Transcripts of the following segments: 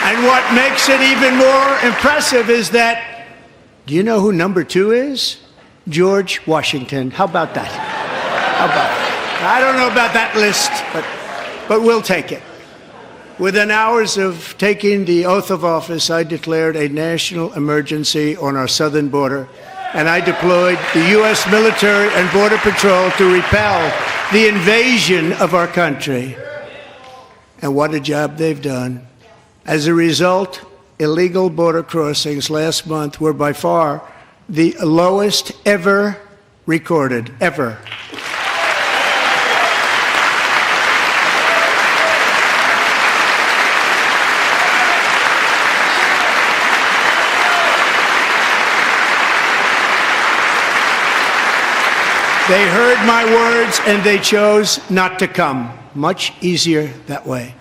And what makes it even more impressive is that, do you know who number 2 is? George Washington. How about that? How about that? I don't know about that list, but we'll take it. Within hours of taking the oath of office, I declared a national emergency on our southern border, and I deployed the U.S. military and Border Patrol to repel the invasion of our country. And what a job they've done. As a result, illegal border crossings last month were by far the lowest ever recorded, ever. They heard my words and they chose not to come. Much easier that way.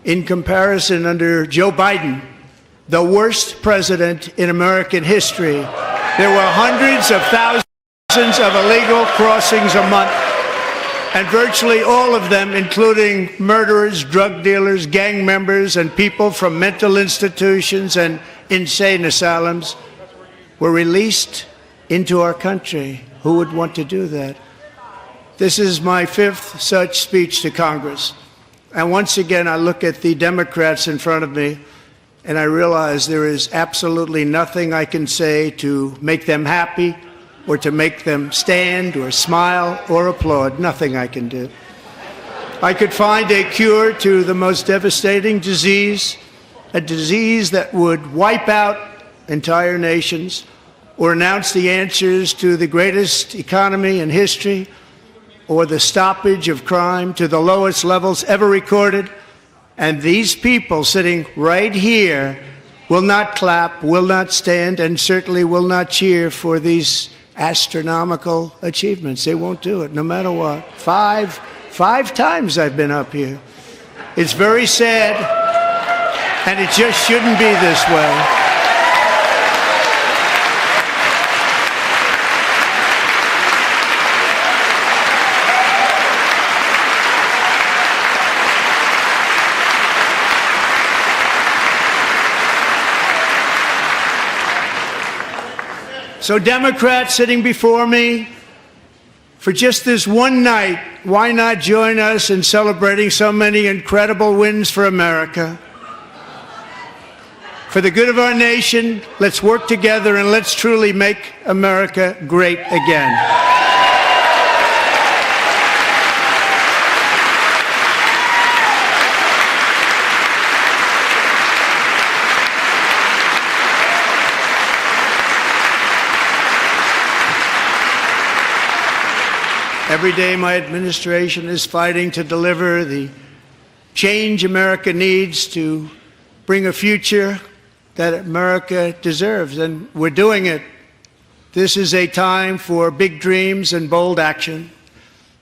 In comparison, under Joe Biden, the worst president in American history, there were hundreds of thousands of illegal crossings a month, and virtually all of them, including murderers, drug dealers, gang members, and people from mental institutions and insane asylums, were released into our country. Who would want to do that? This is my 5th such speech to Congress. And once again, I look at the Democrats in front of me, and I realize there is absolutely nothing I can say to make them happy or to make them stand or smile or applaud. Nothing I can do. I could find a cure to the most devastating disease, a disease that would wipe out entire nations, or announce the answers to the greatest economy in history, or the stoppage of crime to the lowest levels ever recorded. And these people sitting right here will not clap, will not stand, and certainly will not cheer for these astronomical achievements. They won't do it, no matter what. Five times I've been up here. It's very sad, and it just shouldn't be this way. So Democrats sitting before me, for just this one night, why not join us in celebrating so many incredible wins for America? For the good of our nation, let's work together and let's truly make America great again. Every day my administration is fighting to deliver the change America needs to bring a future that America deserves, and we're doing it. This is a time for big dreams and bold action.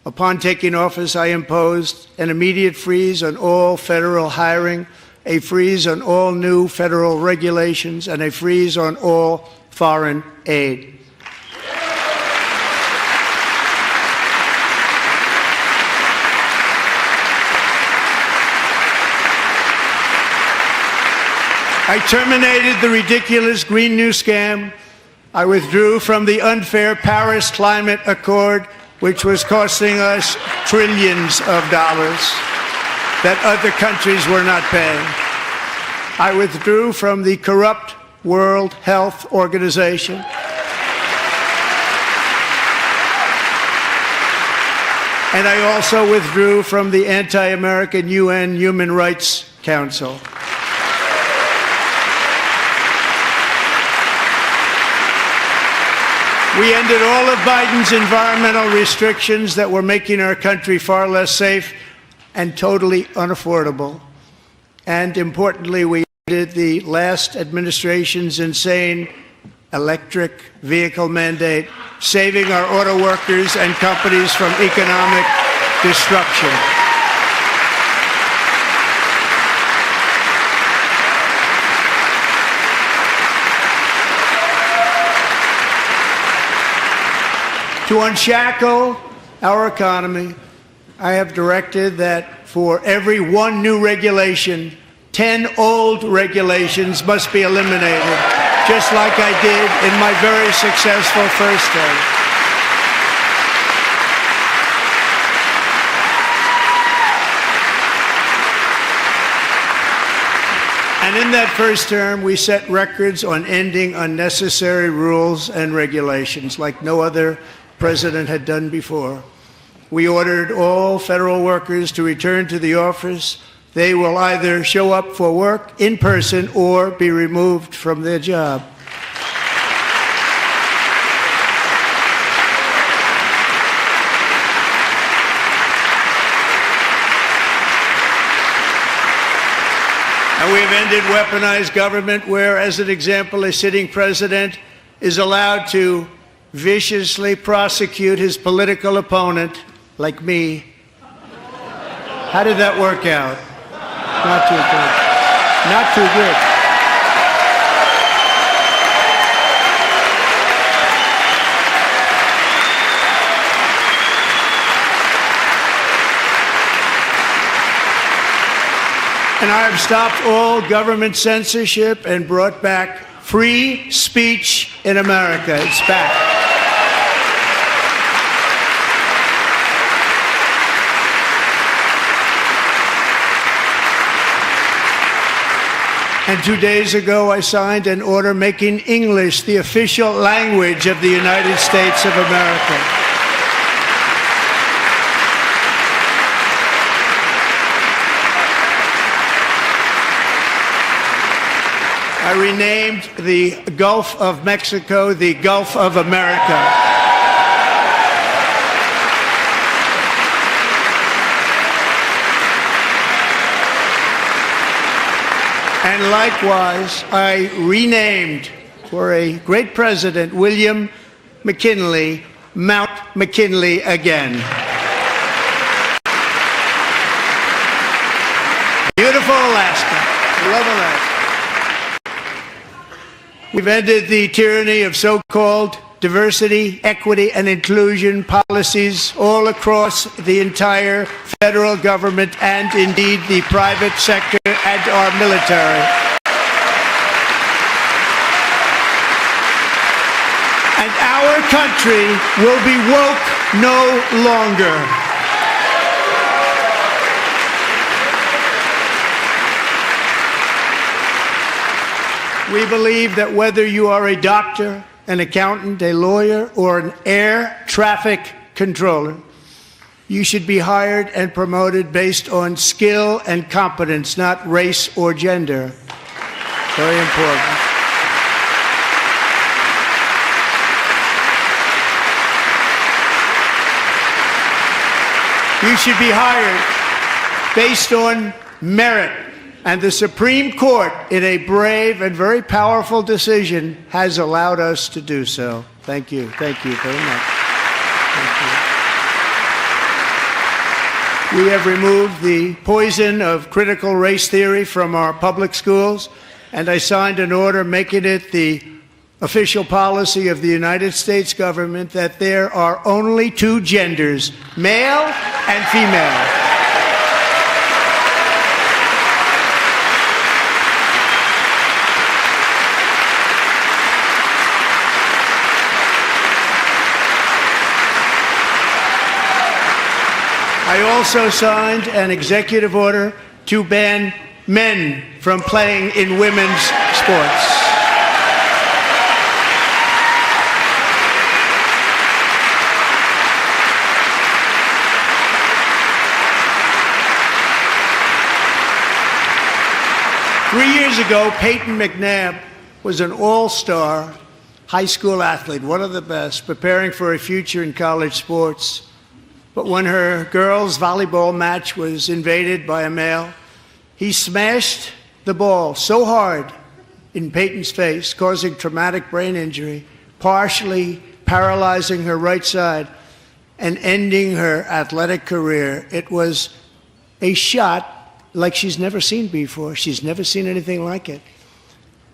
Upon taking office, I imposed an immediate freeze on all federal hiring, a freeze on all new federal regulations, and a freeze on all foreign aid. I terminated the ridiculous Green New Scam. I withdrew from the unfair Paris Climate Accord, which was costing us trillions of dollars that other countries were not paying. I withdrew from the corrupt World Health Organization. And I also withdrew from the anti-American UN Human Rights Council. We ended all of Biden's environmental restrictions that were making our country far less safe and totally unaffordable. And importantly, we ended the last administration's insane electric vehicle mandate, saving our auto workers and companies from economic destruction. To unshackle our economy, I have directed that for every one new regulation, 10 old regulations must be eliminated, just like I did in my very successful first term. And in that first term, we set records on ending unnecessary rules and regulations like no other president had done before. We ordered all federal workers to return to the office. They will either show up for work in person or be removed from their job. And we've ended weaponized government where, as an example, a sitting president is allowed to viciously prosecute his political opponent, like me. How did that work out? Not too good. Not too good. And I have stopped all government censorship and brought back free speech in America. It's back. And 2 days ago, I signed an order making English the official language of the United States of America. I renamed the Gulf of Mexico the Gulf of America. And likewise, I renamed, for a great president, William McKinley, Mount McKinley again. Beautiful Alaska. I love Alaska. We've ended the tyranny of so-called diversity, equity, and inclusion policies all across the entire federal government and indeed the private sector and our military. And our country will be woke no longer. We believe that whether you are a doctor, an accountant, a lawyer, or an air traffic controller, you should be hired and promoted based on skill and competence, not race or gender. Very important. You should be hired based on merit. And the Supreme Court, in a brave and very powerful decision, has allowed us to do so. Thank you. Thank you very much. Thank you. We have removed the poison of critical race theory from our public schools, and I signed an order making it the official policy of the United States government that there are only two genders, male and female. I also signed an executive order to ban men from playing in women's sports. Three years ago, Peyton McNabb was an all-star high school athlete, one of the best, preparing for a future in college sports. But when her girls' volleyball match was invaded by a male, he smashed the ball so hard in Peyton's face, causing traumatic brain injury, partially paralyzing her right side and ending her athletic career. It was a shot like she's never seen before. She's never seen anything like it.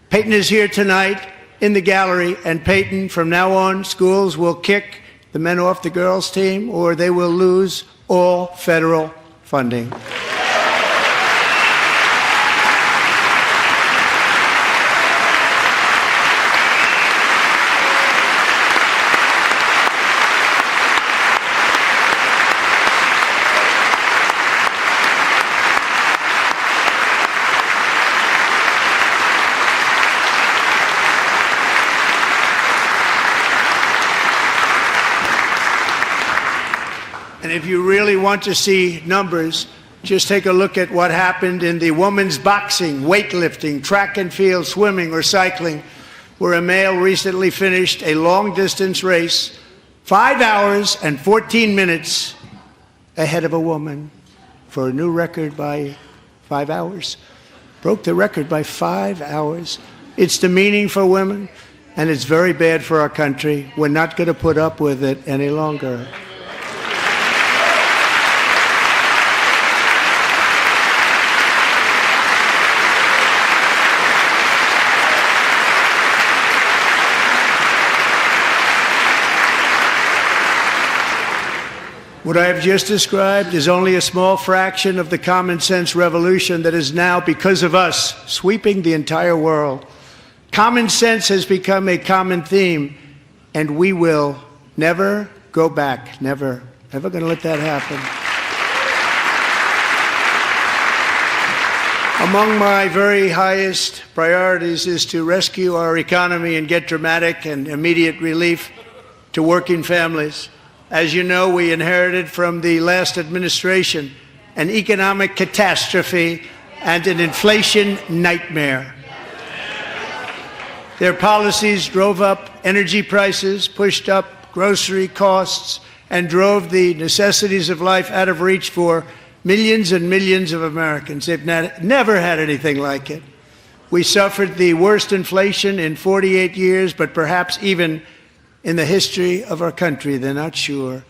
Peyton is here tonight in the gallery, and Peyton, from now on, schools will kick the men off the girls' team, or they will lose all federal funding. And if you really want to see numbers, just take a look at what happened in the women's boxing, weightlifting, track and field, swimming, or cycling, where a male recently finished a long-distance race 5 hours and 14 minutes ahead of a woman for a new record by 5 hours. Broke the record by 5 hours. It's demeaning for women, and it's very bad for our country. We're not going to put up with it any longer. What I have just described is only a small fraction of the common sense revolution that is now, because of us, sweeping the entire world. Common sense has become a common theme, and we will never go back. Never. Never going to let that happen. Among my very highest priorities is to rescue our economy and get dramatic and immediate relief to working families. As you know, we inherited from the last administration an economic catastrophe and an inflation nightmare. Their policies drove up energy prices, pushed up grocery costs, and drove the necessities of life out of reach for millions and millions of Americans. They've never had anything like it. We suffered the worst inflation in 48 years, but perhaps even in the history of our country. They're not sure.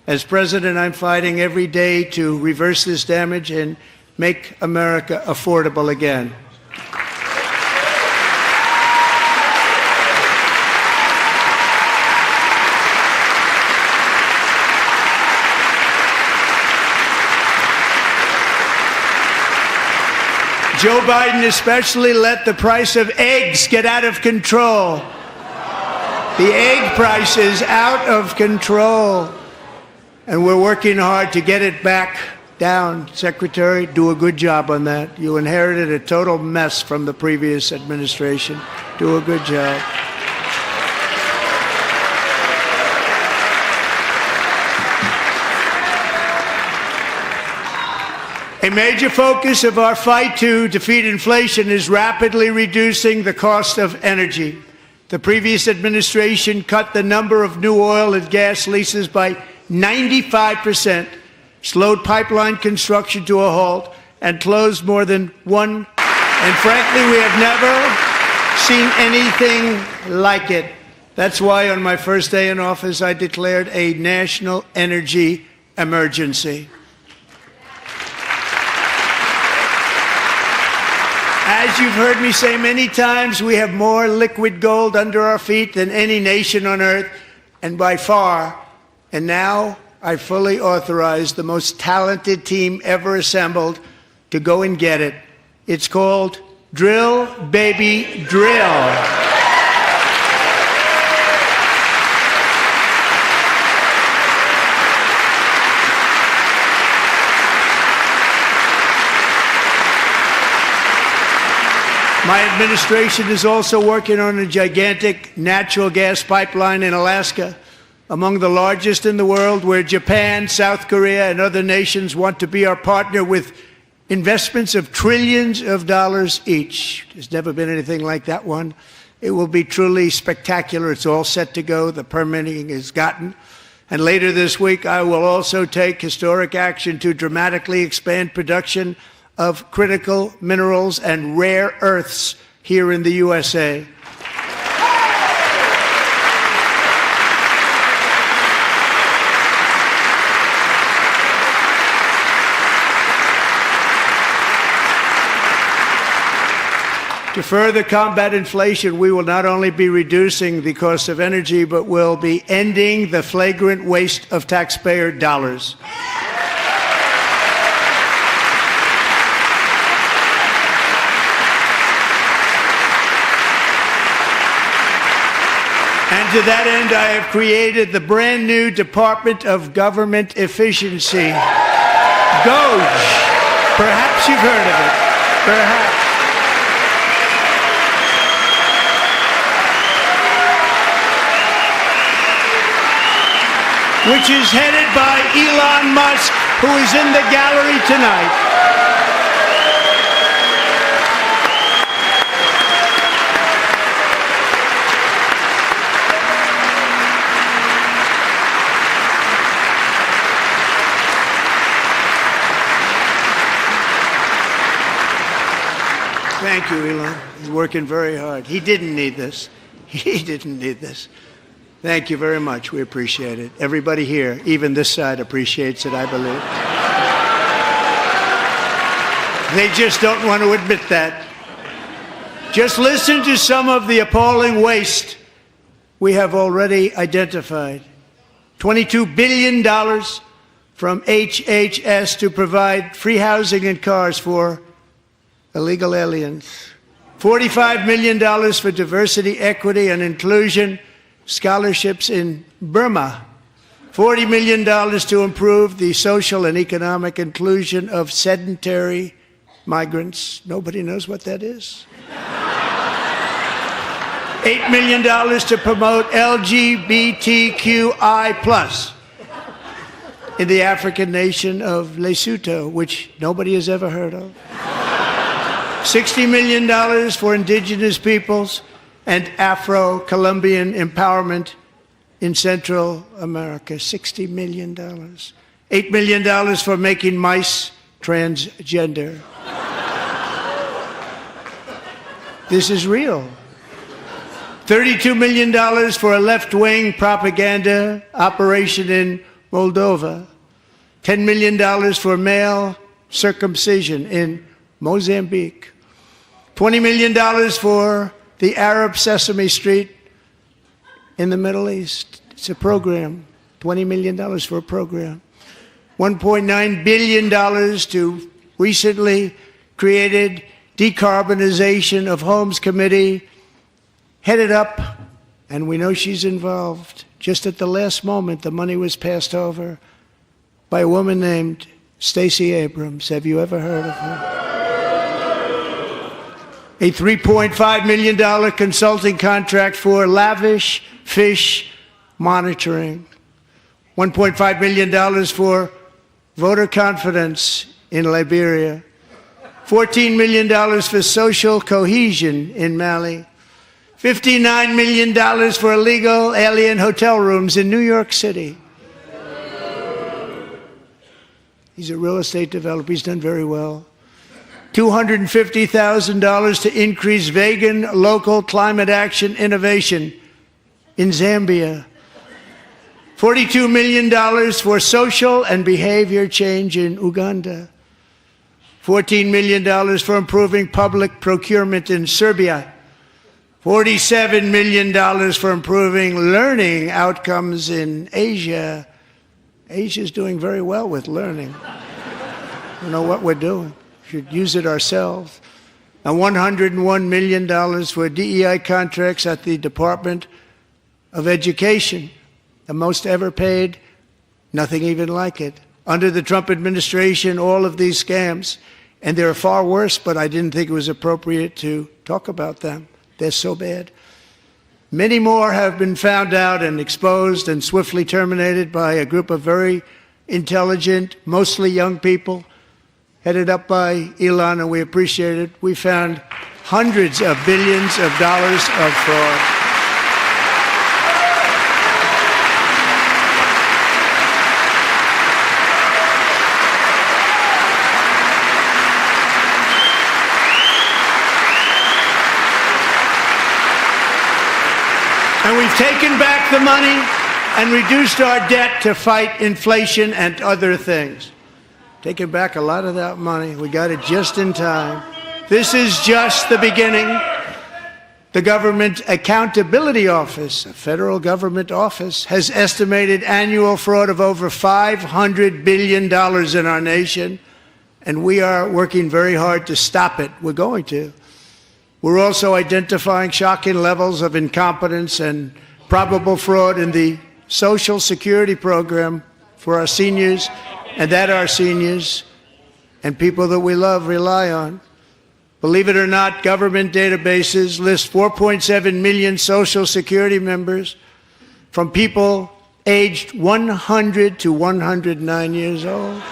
As president, I'm fighting every day to reverse this damage and make America affordable again. Joe Biden especially let the price of eggs get out of control. The egg price is out of control, and we're working hard to get it back down. Secretary, do a good job on that. You inherited a total mess from the previous administration. Do a good job. A major focus of our fight to defeat inflation is rapidly reducing the cost of energy. The previous administration cut the number of new oil and gas leases by 95%, slowed pipeline construction to a halt, and closed more than one. And frankly, we have never seen anything like it. That's why on my first day in office, I declared a national energy emergency. As you've heard me say many times, we have more liquid gold under our feet than any nation on earth, and by far. And now I fully authorize the most talented team ever assembled to go and get it. It's called Drill, Baby, Drill. My administration is also working on a gigantic natural gas pipeline in Alaska, among the largest in the world, where Japan, South Korea, and other nations want to be our partner with investments of trillions of dollars each. There's never been anything like that one. It will be truly spectacular. It's all set to go. The permitting is gotten. And later this week, I will also take historic action to dramatically expand production of critical minerals and rare earths here in the USA. To further combat inflation, we will not only be reducing the cost of energy, but will be ending the flagrant waste of taxpayer dollars. And to that end, I have created the brand new Department of Government Efficiency, DOGE. Perhaps you've heard of it. Perhaps. Which is headed by Elon who is in the gallery tonight. Thank you, Elon. He's working very hard. He didn't need this. He didn't need this. Thank you very much. We appreciate it. Everybody here, even this side, appreciates it, I believe. They just don't want to admit that. Just listen to some of the appalling waste we have already identified. $22 billion from HHS to provide free housing and cars for illegal aliens. $45 million for diversity, equity, and inclusion scholarships in Burma. $40 million to improve the social and economic inclusion of sedentary migrants. Nobody knows what that is. $8 million to promote LGBTQI+ in the African nation of Lesotho, which nobody has ever heard of. $60 million for indigenous peoples and Afro-Colombian empowerment in Central America. $60 million. $8 million for making mice transgender. This is real. $32 million for a left-wing propaganda operation in Moldova. $10 million for male circumcision in Mozambique. $20 million for the Arab Sesame Street in the Middle East. It's a program. $20 million for a program. $1.9 billion to recently created Decarbonization of Homes Committee, headed up, and we know she's involved. Just at the last moment, the money was passed over by a woman named Stacey Abrams. Have you ever heard of her? A $3.5 million consulting contract for lavish fish monitoring. $1.5 million for voter confidence in Liberia. $14 million for social cohesion in Mali. $59 million for illegal alien hotel rooms in New York City. He's a real estate developer. He's done very well. $250,000 to increase vegan local climate action innovation in Zambia. $42 million for social and behavior change in Uganda. $14 million for improving public procurement in Serbia. $47 million for improving learning outcomes in Asia. Asia's doing very well with learning. I don't know what we're doing. Should use it ourselves. And $101 million for DEI contracts at the Department of Education, the most ever paid, nothing even like it. Under the Trump administration, all of these scams, and they're far worse, but I didn't think it was appropriate to talk about them. They're so bad. Many more have been found out and exposed and swiftly terminated by a group of very intelligent, mostly young people, headed up by Elon, and we appreciate it. We found hundreds of billions of dollars of fraud. And we've taken back the money and reduced our debt to fight inflation and other things. Taking back a lot of that money. We got it just in time. This is just the beginning. The Government Accountability Office, a federal government office, has estimated annual fraud of over $500 billion in our nation, and we are working very hard to stop it. We're going to. We're also identifying shocking levels of incompetence and probable fraud in the Social Security program for our seniors, and that our seniors and people that we love rely on. Believe it or not, government databases list 4.7 million Social Security members from people aged 100 to 109 years old.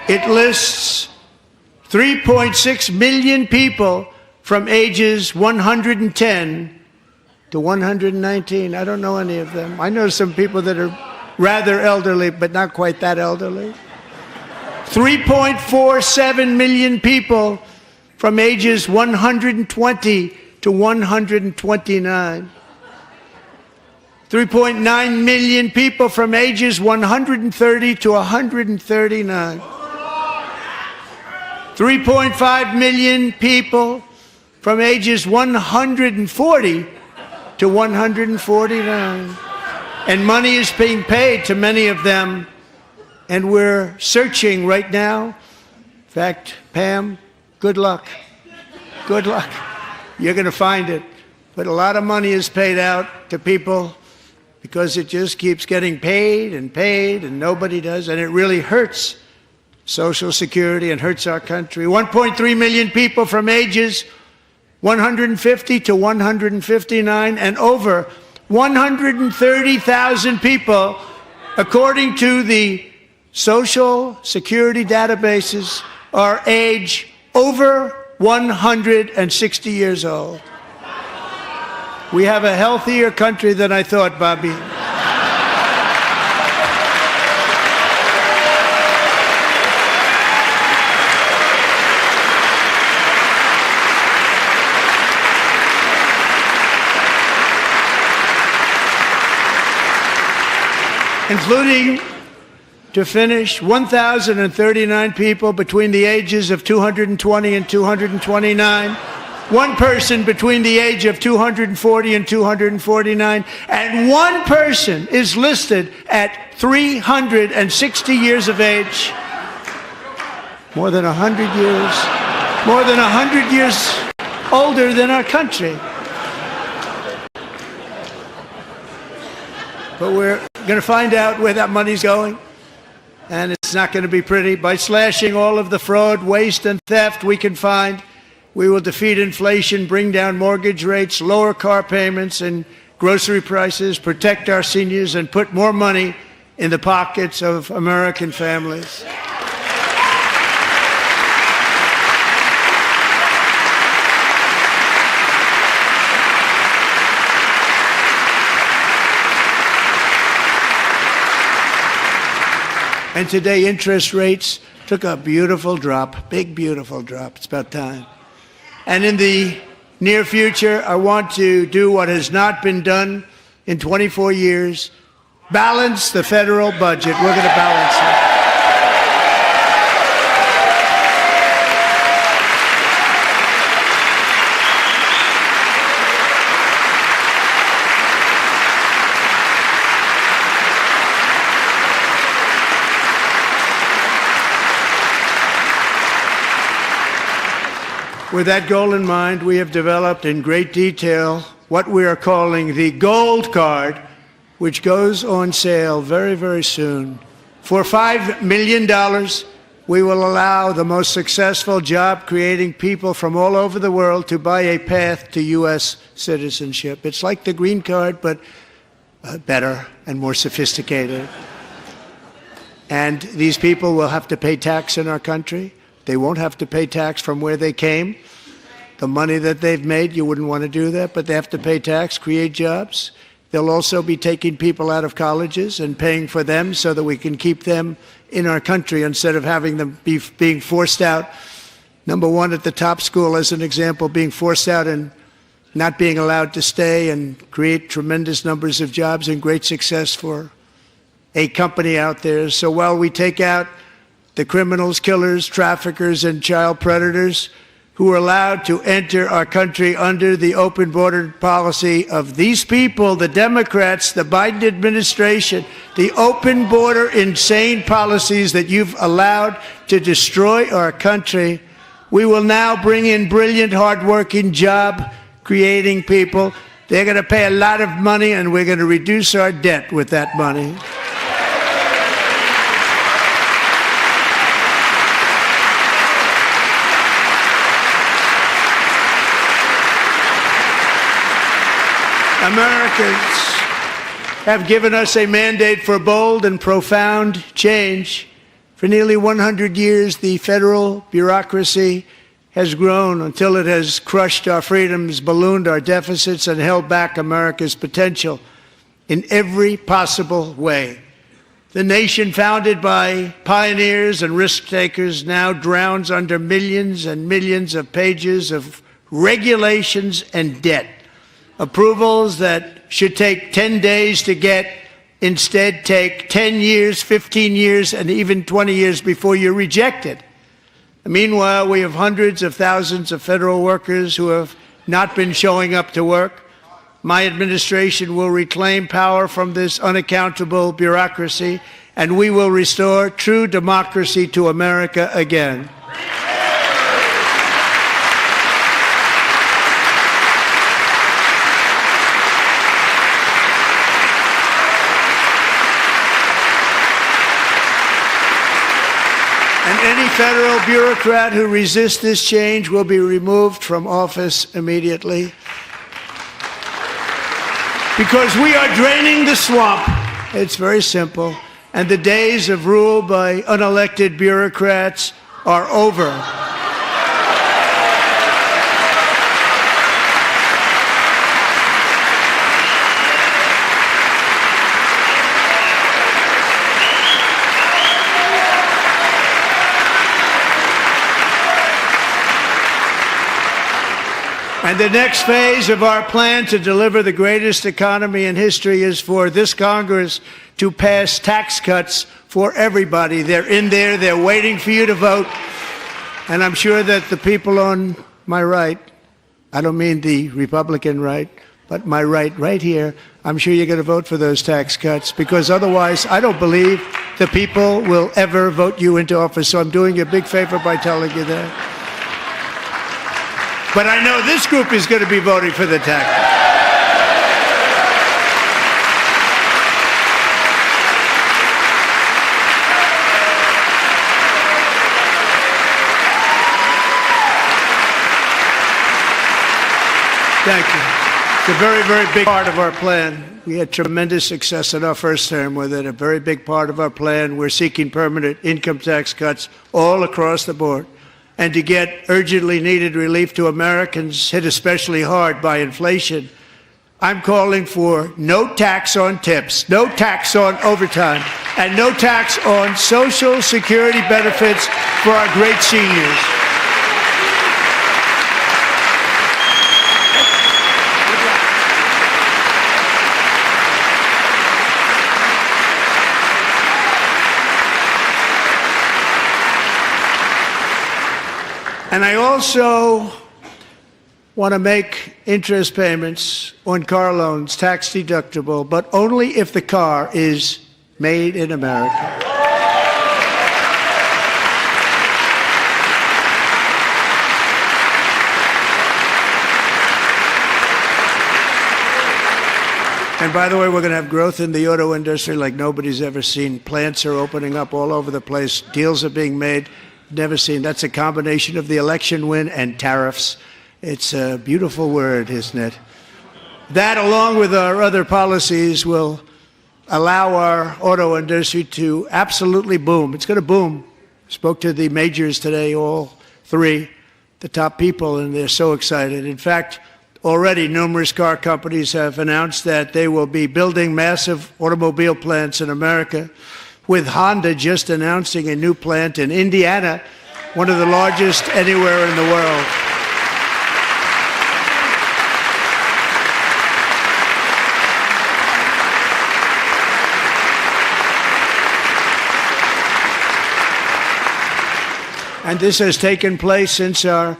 It lists 3.6 million people from ages 110 to 119. I don't know any of them. I know some people that are rather elderly, but not quite that elderly. 3.47 million people from ages 120 to 129. 3.9 million people from ages 130 to 139. 3.5 million people from ages 140 to 149. And money is being paid to many of them. And we're searching right now. In fact, Pam, good luck. Good luck. You're going to find it. But a lot of money is paid out to people because it just keeps getting paid, and nobody does. And it really hurts Social Security and hurts our country. 1.3 million people from ages 150 to 159, and over 130,000 people, according to the Social Security databases, are age over 160 years old. We have a healthier country than I thought, Bobby. Including, to finish, 1,039 people between the ages of 220 and 229, one person between the age of 240 and 249, and one person is listed at 360 years of age. More than 100 years older than our country. But we're going to find out where that money's going, and it's not going to be pretty. By slashing all of the fraud, waste, and theft we can find, we will defeat inflation, bring down mortgage rates, lower car payments and grocery prices, protect our seniors, and put more money in the pockets of American families. And today, interest rates took a beautiful drop, big, beautiful drop. It's about time. And in the near future, I want to do what has not been done in 24 years, balance the federal budget. We're going to balance it. With that goal in mind, we have developed in great detail what we are calling the Gold Card, which goes on sale very, very soon. For $5 million, we will allow the most successful job-creating people from all over the world to buy a path to U.S. citizenship. It's like the green card, but better and more sophisticated. And these people will have to pay tax in our country. They won't have to pay tax from where they came. The money that they've made, you wouldn't want to do that, but they have to pay tax, create jobs. They'll also be taking people out of colleges and paying for them so that we can keep them in our country instead of having them being forced out. Number one, at the top school, as an example, being forced out and not being allowed to stay and create tremendous numbers of jobs and great success for a company out there. So while we take out the criminals, killers, traffickers, and child predators who are allowed to enter our country under the open border policy of these people, the Democrats, the Biden administration, the open border insane policies that you've allowed to destroy our country, we will now bring in brilliant, hardworking, job-creating people. They're going to pay a lot of money, and we're going to reduce our debt with that money. Americans have given us a mandate for bold and profound change, For nearly 100 years, the federal bureaucracy has grown until it has crushed our freedoms, ballooned our deficits, and held back America's potential in every possible way. The nation founded by pioneers and risk-takers now drowns under millions and millions of pages of regulations and debt. Approvals that should take 10 days to get instead take 10 years, 15 years, and even 20 years before you're rejected. Meanwhile, we have hundreds of thousands of federal workers who have not been showing up to work. My administration will reclaim power from this unaccountable bureaucracy, and we will restore true democracy to America again. And any federal bureaucrat who resists this change will be removed from office immediately. Because we are draining the swamp. It's very simple. And the days of rule by unelected bureaucrats are over. And the next phase of our plan to deliver the greatest economy in history is for this Congress to pass tax cuts for everybody. They're in there. They're waiting for you to vote. And I'm sure that the people on my right, I don't mean the Republican right, but my right here, I'm sure you're going to vote for those tax cuts, because otherwise I don't believe the people will ever vote you into office. So I'm doing you a big favor by telling you that. But I know this group is going to be voting for the tax. Thank you. It's a very, very big part of our plan. We had tremendous success in our first term with it. A very big part of our plan. We're seeking permanent income tax cuts all across the board. And to get urgently needed relief to Americans hit especially hard by inflation, I'm calling for no tax on tips, no tax on overtime, and no tax on Social Security benefits for our great seniors. And I also want to make interest payments on car loans tax deductible, but only if the car is made in America. And by the way, we're going to have growth in the auto industry like nobody's ever seen. Plants are opening up all over the place. Deals are being made. Never seen. That's a combination of the election win and tariffs. It's a beautiful word, isn't it? That, along with our other policies, will allow our auto industry to absolutely boom. It's going to boom. Spoke to the majors today, all three, the top people, and they're so excited. In fact, already numerous car companies have announced that they will be building massive automobile plants in America, with Honda just announcing a new plant in Indiana, one of the largest anywhere in the world. And this has taken place since our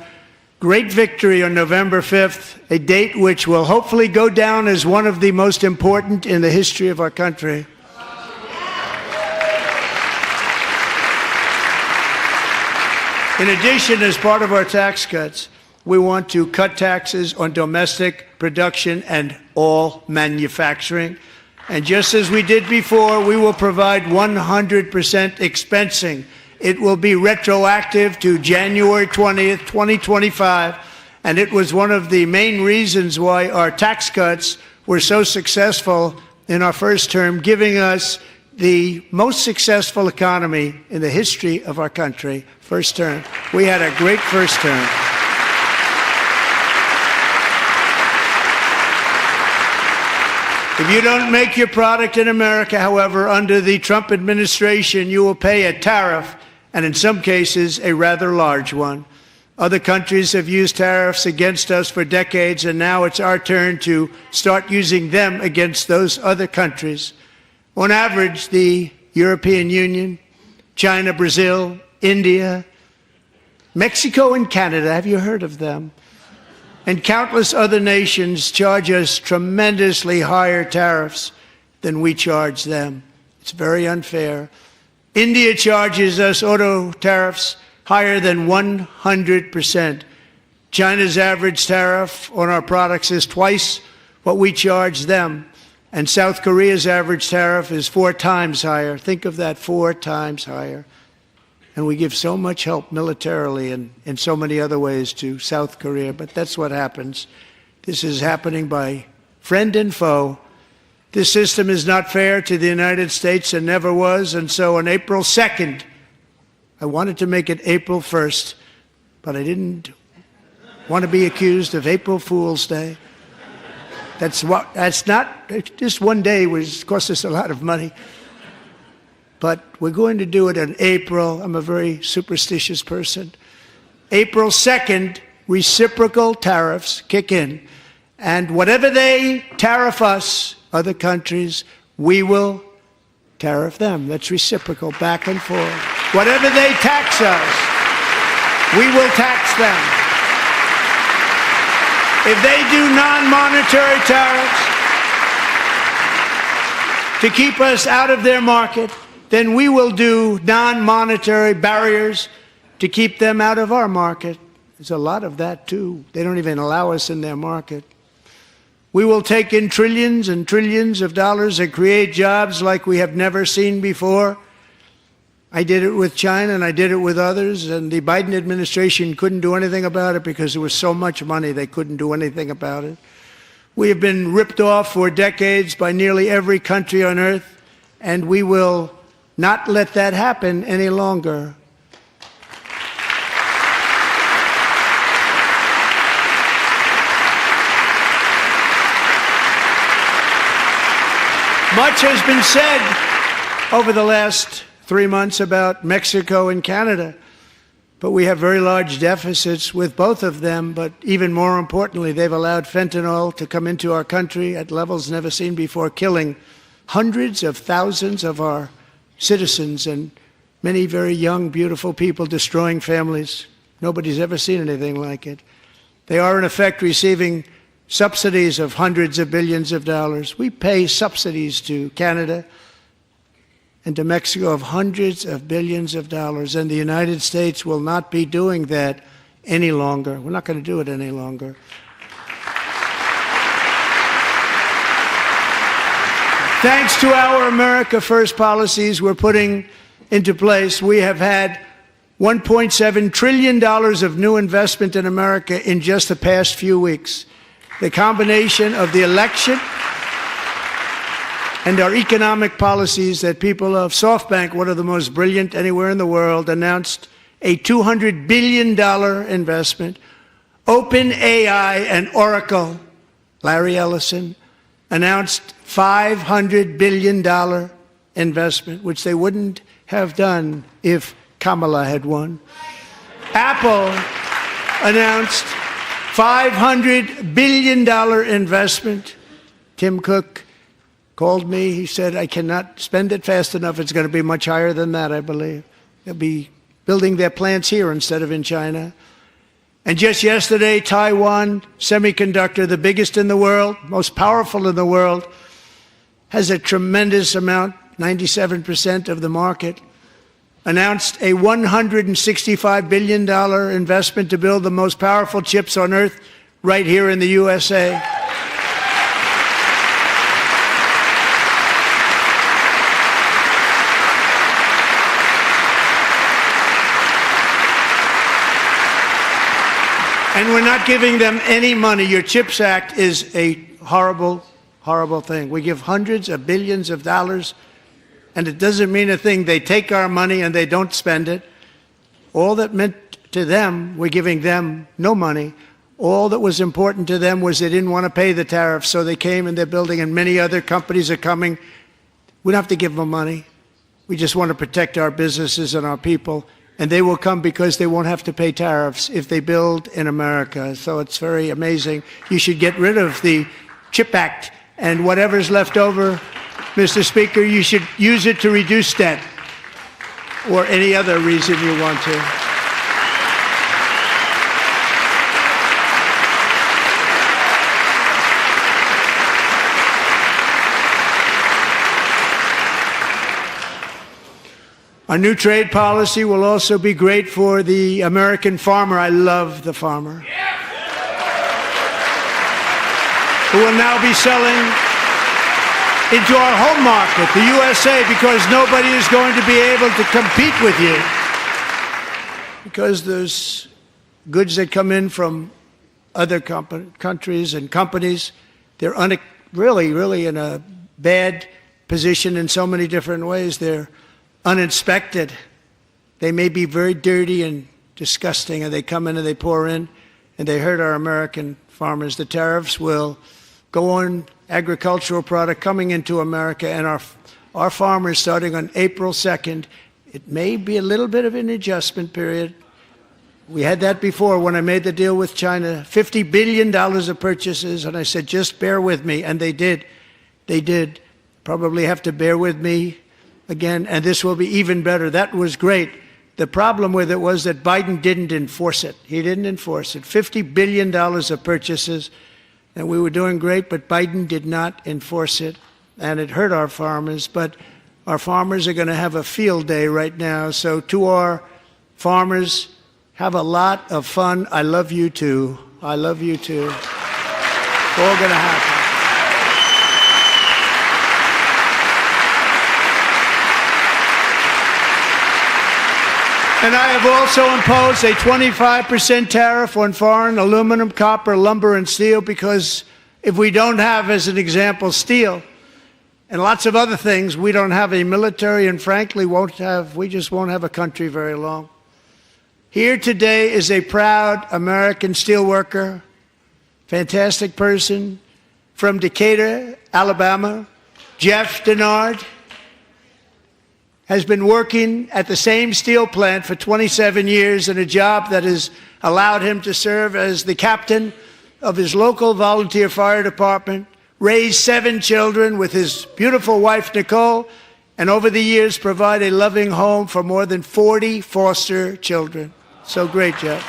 great victory on November 5th, a date which will hopefully go down as one of the most important in the history of our country. In addition, as part of our tax cuts, we want to cut taxes on domestic production and all manufacturing. And just as we did before, we will provide 100% expensing. It will be retroactive to January 20th, 2025. And it was one of the main reasons why our tax cuts were so successful in our first term, giving us the most successful economy in the history of our country. First term. We had a great first term. If you don't make your product in America, however, under the Trump administration, you will pay a tariff, and in some cases, a rather large one. Other countries have used tariffs against us for decades, and now it's our turn to start using them against those other countries. On average, the European Union, China, Brazil, India, Mexico, and Canada, have you heard of them? And countless other nations charge us tremendously higher tariffs than we charge them. It's very unfair. India charges us auto tariffs higher than 100%. China's average tariff on our products is twice what we charge them. And South Korea's average tariff is 4 times higher. Think of that, 4 times higher. And we give so much help militarily and in so many other ways to South Korea, but that's what happens. This is happening by friend and foe. This system is not fair to the United States and never was, and so on April 2nd, I wanted to make it April 1st, but I didn't want to be accused of April Fool's Day. That's not, just one day cost us a lot of money. But we're going to do it in April. I'm a very superstitious person. April 2nd, reciprocal tariffs kick in. And whatever they tariff us, other countries, we will tariff them. That's reciprocal, back and forth. Whatever they tax us, we will tax them. If they do non-monetary tariffs to keep us out of their market, then we will do non-monetary barriers to keep them out of our market. There's a lot of that, too. They don't even allow us in their market. We will take in trillions and trillions of dollars and create jobs like we have never seen before. I did it with China, and I did it with others, and the Biden administration couldn't do anything about it because there was so much money they couldn't do anything about it. We have been ripped off for decades by nearly every country on earth, and we will not let that happen any longer. Much has been said over the last 3 months about Mexico and Canada, but we have very large deficits with both of them. But even more importantly, they've allowed fentanyl to come into our country at levels never seen before, killing hundreds of thousands of our citizens and many very young, beautiful people, destroying families. Nobody's ever seen anything like it. They are, in effect, receiving subsidies of hundreds of billions of dollars. We pay subsidies to Canada and to Mexico of hundreds of billions of dollars, and the United States will not be doing that any longer. We're not going to do it any longer. Thanks to our America First policies we're putting into place, we have had $1.7 trillion of new investment in America in just the past few weeks. The combination of the election and our economic policies that people of SoftBank, one of the most brilliant anywhere in the world, announced a $200 billion investment. OpenAI and Oracle, Larry Ellison, announced $500 billion investment, which they wouldn't have done if Kamala had won. Apple announced $500 billion investment. Tim Cook called me. He said, I cannot spend it fast enough. It's going to be much higher than that, I believe. They'll be building their plants here instead of in China. And just yesterday, Taiwan Semiconductor, the biggest in the world, most powerful in the world, has a tremendous amount, 97% of the market, announced a $165 billion investment to build the most powerful chips on earth right here in the USA. And we're not giving them any money. Your CHIPS Act is a horrible, horrible thing. We give hundreds of billions of dollars and it doesn't mean a thing. They take our money and they don't spend it. All that meant to them, we're giving them no money. All that was important to them was they didn't want to pay the tariffs, so they came and they're building, and many other companies are coming. We don't have to give them money. We just want to protect our businesses and our people, and they will come because they won't have to pay tariffs if they build in America. So it's very amazing. You should get rid of the CHIP Act, and whatever's left over, Mr. Speaker, you should use it to reduce debt or any other reason you want to. Our new trade policy will also be great for the American farmer. I love the farmer. Who will now be selling into our home market, the USA, because nobody is going to be able to compete with you. Because there's goods that come in from other countries and companies, they're really in a bad position in so many different ways. They're uninspected. They may be very dirty and disgusting, and they come in and they pour in, and they hurt our American farmers. The tariffs will go on agricultural product coming into America, and our farmers, starting on April 2nd, it may be a little bit of an adjustment period. We had that before when I made the deal with China, $50 billion of purchases, and I said, just bear with me, and they did. They did. Probably have to bear with me again, and this will be even better. That was great. The problem with it was that Biden didn't enforce it. He didn't enforce it. $50 billion of purchases, and we were doing great, but Biden did not enforce it, and it hurt our farmers. But our farmers are going to have a field day right now. So to our farmers, have a lot of fun. I love you too. I love you too. It's all going to happen. And I have also imposed a 25% tariff on foreign aluminum, copper, lumber, and steel, because if we don't have, as an example, steel and lots of other things, we don't have a military, and frankly, we just won't have a country very long. Here today is a proud American steelworker, fantastic person from Decatur, Alabama, Jeff Denard. Has been working at the same steel plant for 27 years in a job that has allowed him to serve as the captain of his local volunteer fire department, raise 7 children with his beautiful wife, Nicole, and over the years provide a loving home for more than 40 foster children. So great, Jeff.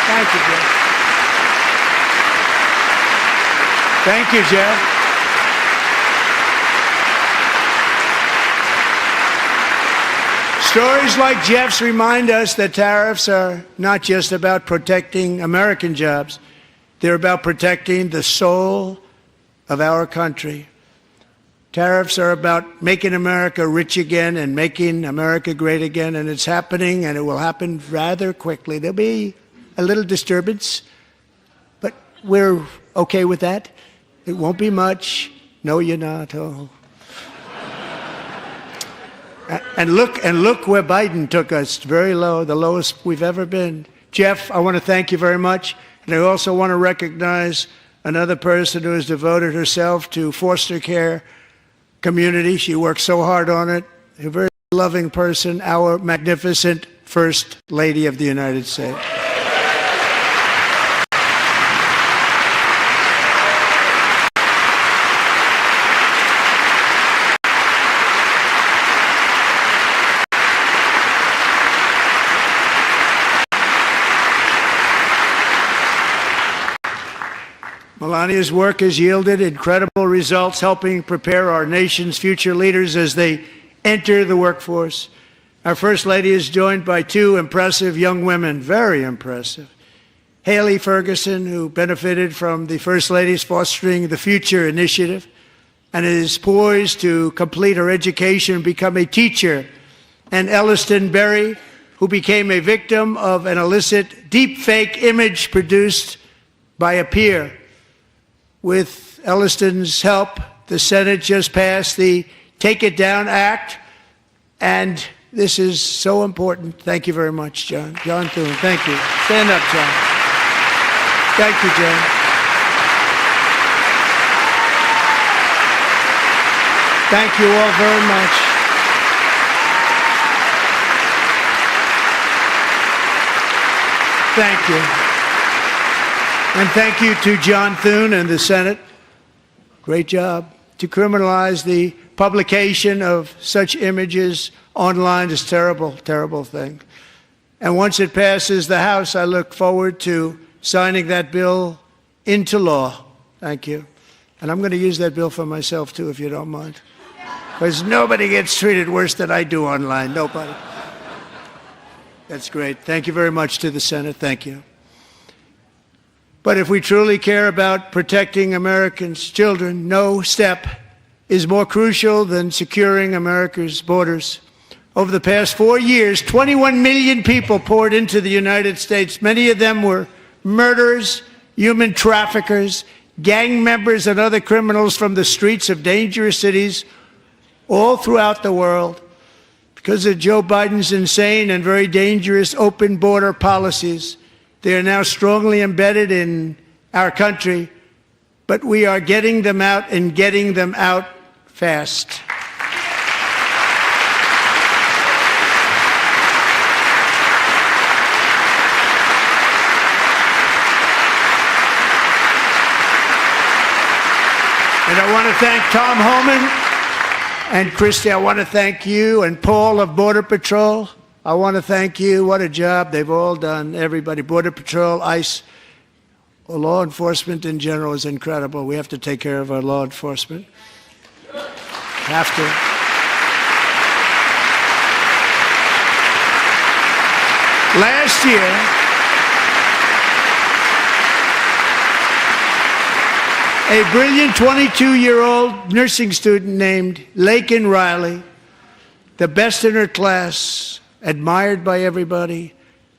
Thank you, Jeff. Thank you, Jeff. Stories like Jeff's remind us that tariffs are not just about protecting American jobs. They're about protecting the soul of our country. Tariffs are about making America rich again and making America great again, and it's happening, and it will happen rather quickly. There'll be a little disturbance, but we're okay with that. It won't be much. No, you're not. Oh. And look where Biden took us. Very low, the lowest we've ever been. Jeff, I want to thank you very much. And I also want to recognize another person who has devoted herself to foster care community. She works so hard on it. A very loving person, our magnificent First Lady of the United States. Melania's work has yielded incredible results, helping prepare our nation's future leaders as they enter the workforce. Our First Lady is joined by 2 impressive young women, very impressive. Haley Ferguson, who benefited from the First Lady's Fostering the Future initiative and is poised to complete her education and become a teacher. And Elliston Berry, who became a victim of an illicit deep-fake image produced by a peer. With Elliston's help, the Senate just passed the Take It Down Act, and this is so important. Thank you very much, John. John Thune, thank you. Stand up, John. Thank you, John. Thank you all very much. Thank you. And thank you to John Thune and the Senate. Great job. To criminalize the publication of such images online is a terrible, terrible thing. And once it passes the House, I look forward to signing that bill into law. Thank you. And I'm going to use that bill for myself, too, if you don't mind. Because nobody gets treated worse than I do online. Nobody. That's great. Thank you very much to the Senate. Thank you. But if we truly care about protecting Americans' children, no step is more crucial than securing America's borders. Over the past 4 years, 21 million people poured into the United States. Many of them were murderers, human traffickers, gang members, and other criminals from the streets of dangerous cities all throughout the world. Because of Joe Biden's insane and very dangerous open border policies, they are now strongly embedded in our country, but we are getting them out and getting them out fast. And I want to thank Tom Homan and Christy. I want to thank you and Paul of Border Patrol. I want to thank you. What a job they've all done. Everybody, Border Patrol, ICE, law enforcement in general is incredible. We have to take care of our law enforcement. Have to. Last year, a brilliant 22-year-old nursing student named Laken Riley, the best in her class, admired by everybody,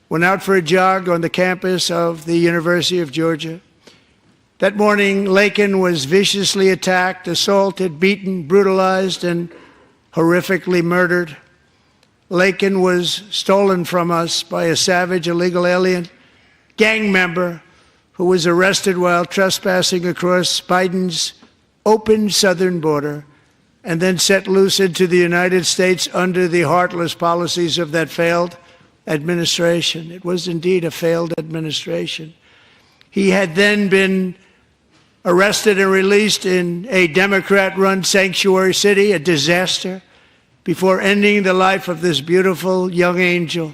went out for a jog on the campus of the University of Georgia. That morning, Laken was viciously attacked, assaulted, beaten, brutalized, and horrifically murdered. Laken was stolen from us by a savage illegal alien gang member who was arrested while trespassing across Biden's open southern border and then set loose into the United States under the heartless policies of that failed administration. It was indeed a failed administration. He had then been arrested and released in a Democrat-run sanctuary city, a disaster, before ending the life of this beautiful young angel.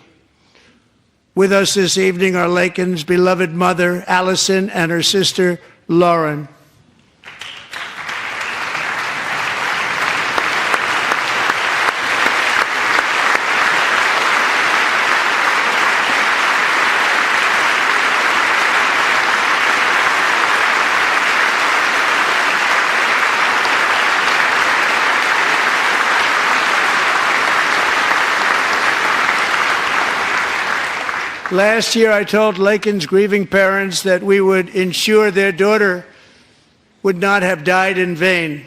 With us this evening are Laken's beloved mother, Allison, and her sister, Lauren. Last year, I told Laken's grieving parents that we would ensure their daughter would not have died in vain.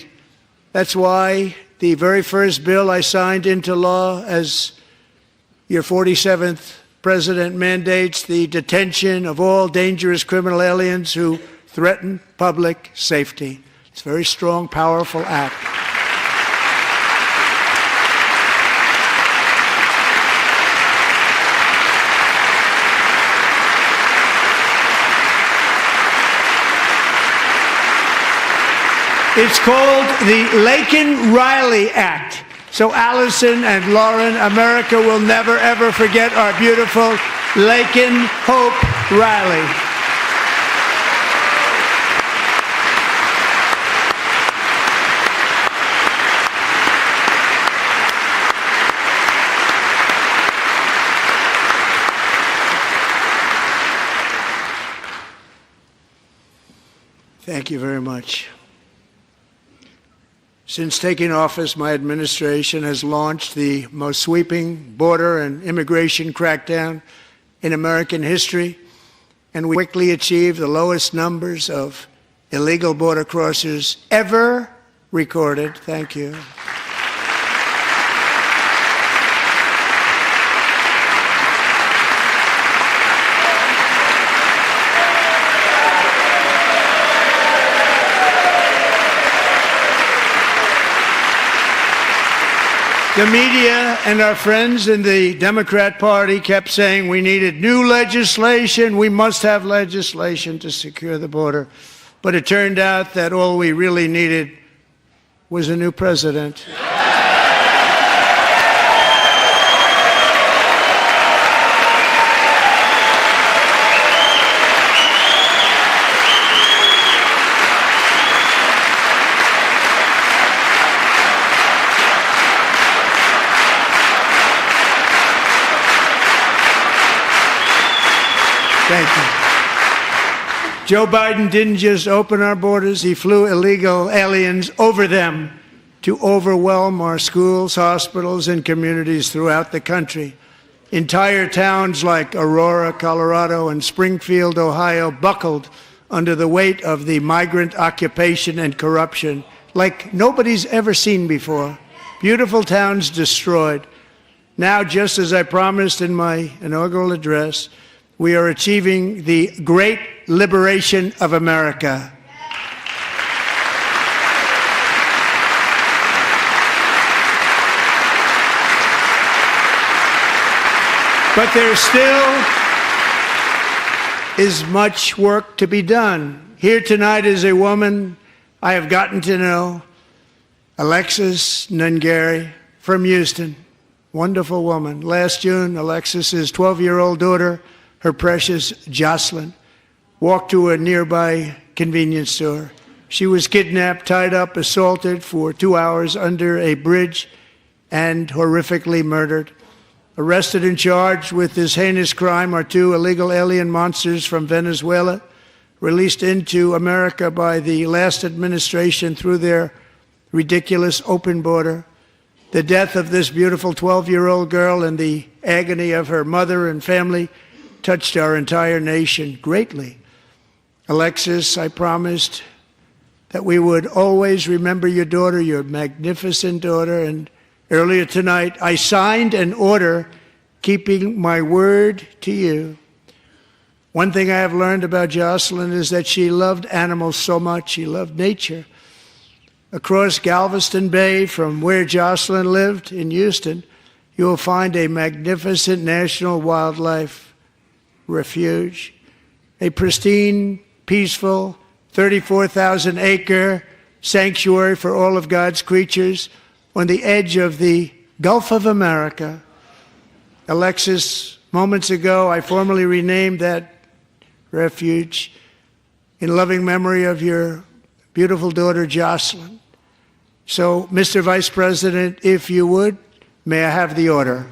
That's why the very first bill I signed into law as your 47th president mandates the detention of all dangerous criminal aliens who threaten public safety. It's a very strong, powerful act. It's called the Laken Riley Act. So Allison and Lauren, America will never, ever forget our beautiful Laken Hope Riley. Thank you very much. Since taking office, my administration has launched the most sweeping border and immigration crackdown in American history, and we quickly achieved the lowest numbers of illegal border crossers ever recorded. Thank you. The media and our friends in the Democrat Party kept saying we needed new legislation, we must have legislation to secure the border. But it turned out that all we really needed was a new president. Thank you. Joe Biden didn't just open our borders, he flew illegal aliens over them to overwhelm our schools, hospitals, and communities throughout the country. Entire towns like Aurora, Colorado, and Springfield, Ohio, buckled under the weight of the migrant occupation and corruption like nobody's ever seen before. Beautiful towns destroyed. Now, just as I promised in my inaugural address, we are achieving the great liberation of America. But there still is much work to be done. Here tonight is a woman I have gotten to know, Alexis Nungari from Houston. Wonderful woman. Last June, Alexis's 12-year-old daughter, her precious Jocelyn, walked to a nearby convenience store. She was kidnapped, tied up, assaulted for 2 hours under a bridge, and horrifically murdered. Arrested and charged with this heinous crime are two illegal alien monsters from Venezuela, released into America by the last administration through their ridiculous open border. The death of this beautiful 12-year-old girl and the agony of her mother and family touched our entire nation greatly. Alexis, I promised that we would always remember your daughter, your magnificent daughter, and earlier tonight I signed an order keeping my word to you. One thing I have learned about Jocelyn is that she loved animals so much. She loved nature. Across Galveston Bay, from where Jocelyn lived in Houston, you will find a magnificent national wildlife refuge, a pristine, peaceful, 34,000-acre sanctuary for all of God's creatures on the edge of the Gulf of America. Alexis, moments ago, I formally renamed that refuge in loving memory of your beautiful daughter, Jocelyn. So, Mr. Vice President, if you would, may I have the order?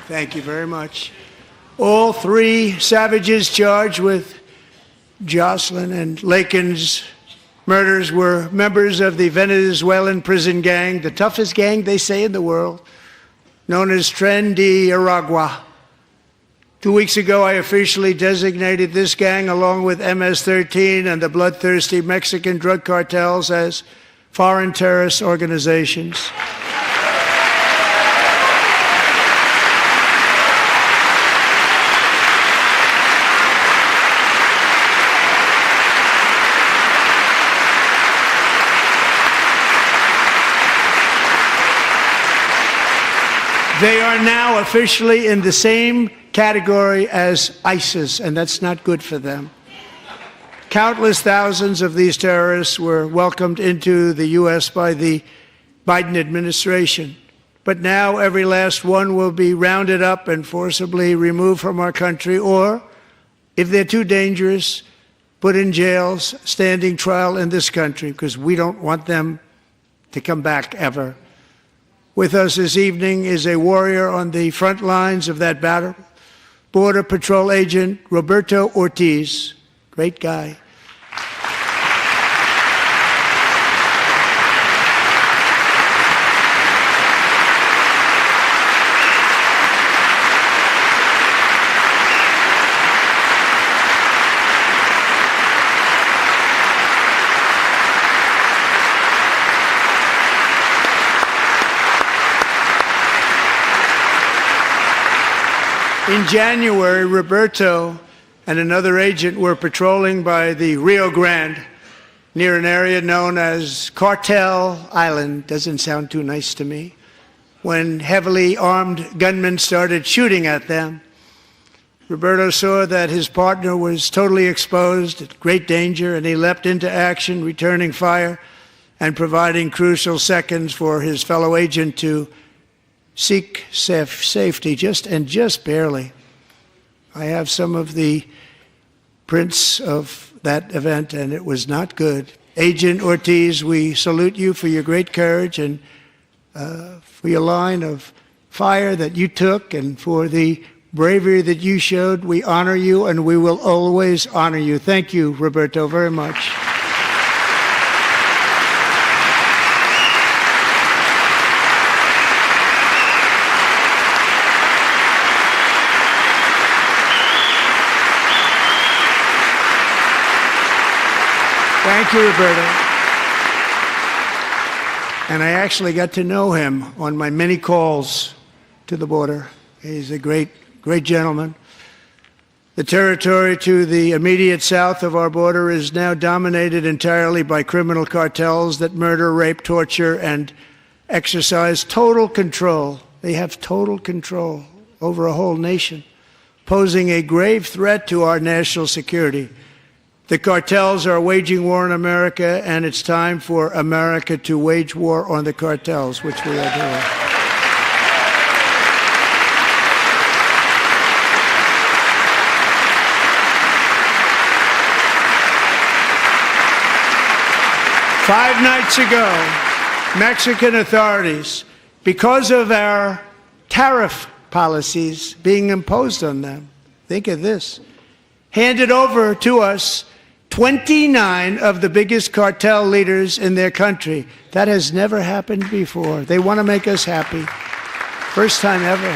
Thank you very much. All three savages charged with Jocelyn and Laken's murders were members of the Venezuelan prison gang, the toughest gang, they say, in the world, known as Tren de Aragua. 2 weeks ago, I officially designated this gang, along with MS-13 and the bloodthirsty Mexican drug cartels, as foreign terrorist organizations. They are now officially in the same category as ISIS, and that's not good for them. Countless thousands of these terrorists were welcomed into the U.S. by the Biden administration. But now every last one will be rounded up and forcibly removed from our country, or, if they're too dangerous, put in jails, standing trial in this country, because we don't want them to come back ever. With us this evening is a warrior on the front lines of that battle, Border Patrol Agent Roberto Ortiz. Great guy. In January, Roberto and another agent were patrolling by the Rio Grande near an area known as Cartel Island. Doesn't sound too nice to me. When heavily armed gunmen started shooting at them, Roberto saw that his partner was totally exposed, at great danger, and he leapt into action, returning fire and providing crucial seconds for his fellow agent to seek safety, just barely. I have some of the prints of that event, and it was not good. Agent Ortiz, we salute you for your great courage and for your line of fire that you took and for the bravery that you showed. We honor you, and we will always honor you. Thank you, Roberto, very much. Thank you, Roberto. And I actually got to know him on my many calls to the border. He's a great gentleman. The territory to the immediate south of our border is now dominated entirely by criminal cartels that murder, rape, torture, and exercise total control. They have total control over a whole nation, posing a grave threat to our national security. The cartels are waging war in America, and it's time for America to wage war on the cartels, which we are doing. Five nights ago, Mexican authorities, because of our tariff policies being imposed on them, think of this, handed over to us 29 of the biggest cartel leaders in their country. That has never happened before. They want to make us happy. First time ever.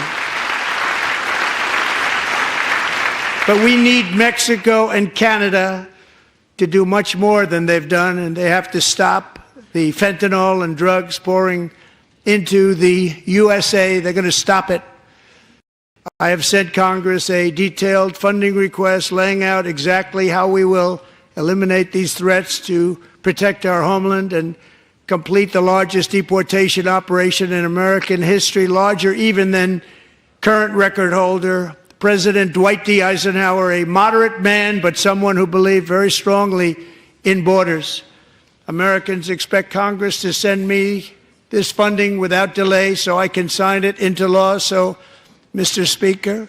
But we need Mexico and Canada to do much more than they've done, and they have to stop the fentanyl and drugs pouring into the USA. They're going to stop it. I have sent Congress a detailed funding request laying out exactly how we will eliminate these threats to protect our homeland and complete the largest deportation operation in American history, larger even than current record holder President Dwight D. Eisenhower, a moderate man, but someone who believed very strongly in borders. Americans expect Congress to send me this funding without delay so I can sign it into law. So, Mr. Speaker,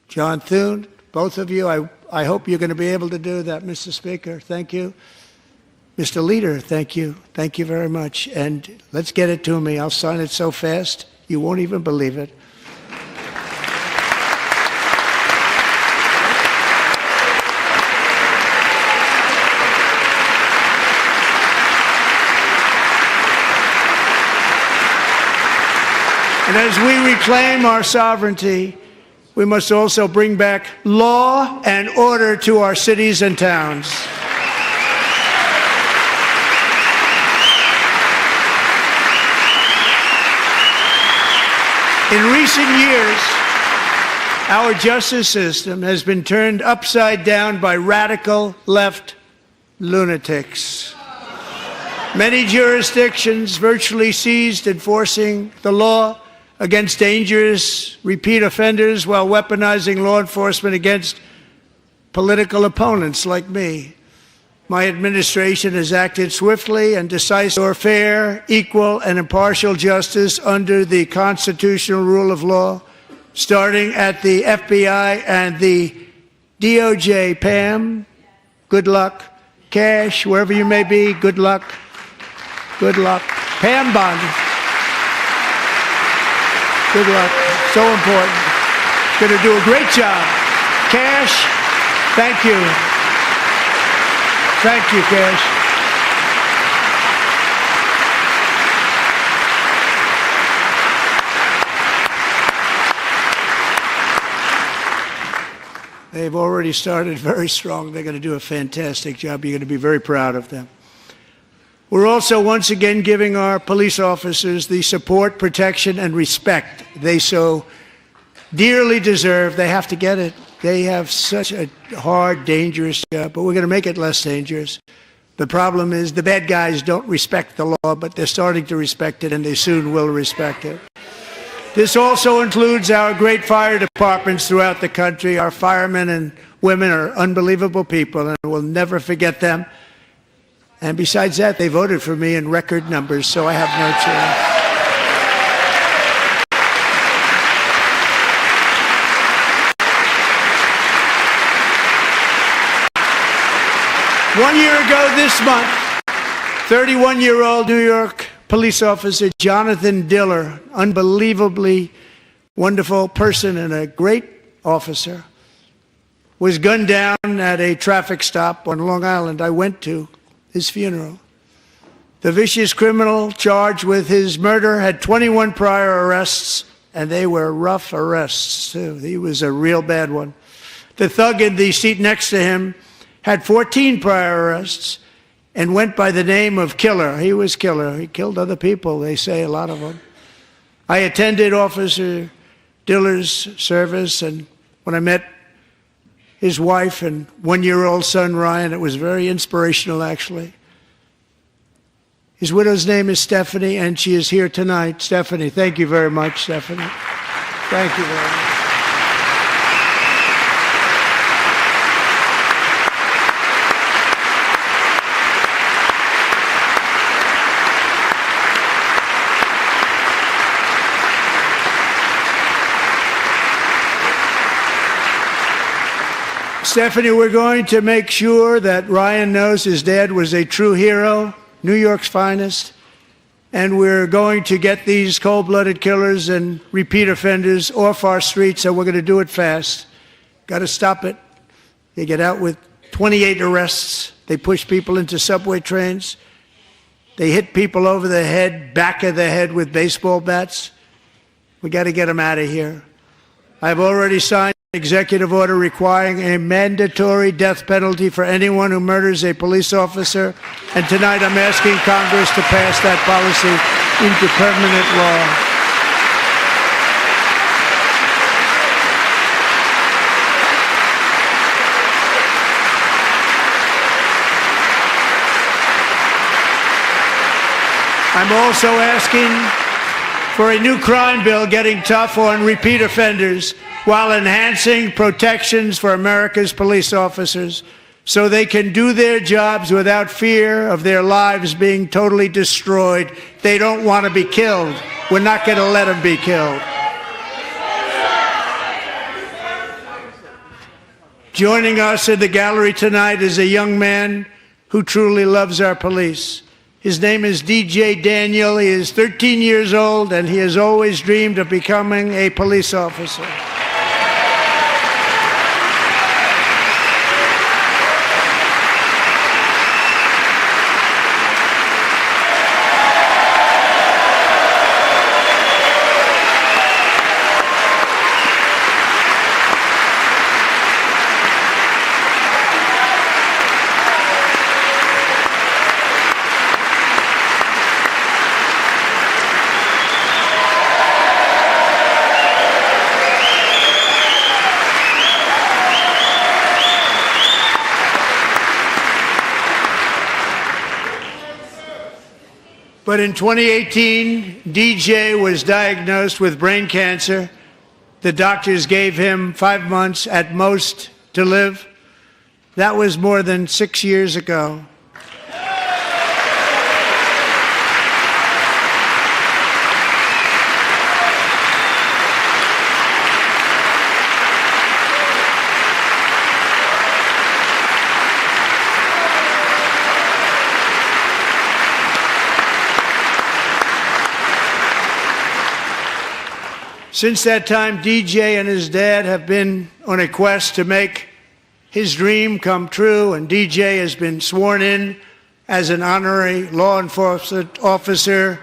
John Thune, both of you, I hope you're going to be able to do that, Mr. Speaker. Thank you. Mr. Leader, thank you. Thank you very much. And let's get it to me. I'll sign it so fast, you won't even believe it. And as we reclaim our sovereignty, we must also bring back law and order to our cities and towns. In recent years, our justice system has been turned upside down by radical left lunatics. Many jurisdictions virtually ceased enforcing the law against dangerous repeat offenders while weaponizing law enforcement against political opponents like me. My administration has acted swiftly and decisively for fair, equal, and impartial justice under the constitutional rule of law, starting at the FBI and the DOJ. Pam, good luck. Cash, wherever you may be, good luck. Good luck. Pam Bondi, good luck. So important. Going to do a great job. Cash, thank you. Thank you, Cash. They've already started very strong. They're going to do a fantastic job. You're going to be very proud of them. We're also once again giving our police officers the support, protection, and respect they so dearly deserve. They have to get it. They have such a hard, dangerous job, but we're going to make it less dangerous. The problem is the bad guys don't respect the law, but they're starting to respect it, and they soon will respect it. This also includes our great fire departments throughout the country. Our firemen and women are unbelievable people, and we'll never forget them. And besides that, they voted for me in record numbers, so I have no choice. 1 year ago this month, 31-year-old New York police officer Jonathan Diller, unbelievably wonderful person and a great officer, was gunned down at a traffic stop on Long Island. I went to his funeral. The vicious criminal charged with his murder had 21 prior arrests, and they were rough arrests, too. He was a real bad one. The thug in the seat next to him had 14 prior arrests and went by the name of Killer. He was Killer. He killed other people, they say, a lot of them. I attended Officer Diller's service, and when I met his wife and one-year-old son, Ryan, it was very inspirational, actually. His widow's name is Stephanie, and she is here tonight. Stephanie, thank you very much, Stephanie. Thank you very much. Stephanie, we're going to make sure that Ryan knows his dad was a true hero, New York's finest, and we're going to get these cold-blooded killers and repeat offenders off our streets, and we're going to do it fast. Got to stop it. They get out with 28 arrests. They push people into subway trains. They hit people over the head, back of the head with baseball bats. We got to get them out of here. I've already signed an executive order requiring a mandatory death penalty for anyone who murders a police officer, and tonight I'm asking Congress to pass that policy into permanent law. I'm also asking for a new crime bill getting tough on repeat offenders while enhancing protections for America's police officers so they can do their jobs without fear of their lives being totally destroyed. They don't want to be killed. We're not going to let them be killed. Joining us in the gallery tonight is a young man who truly loves our police. His name is DJ Daniel. He is 13 years old, and he has always dreamed of becoming a police officer. But in 2018, DJ was diagnosed with brain cancer. The doctors gave him 5 months at most to live. That was more than 6 years ago. Since that time, DJ and his dad have been on a quest to make his dream come true, and DJ has been sworn in as an honorary law enforcement officer,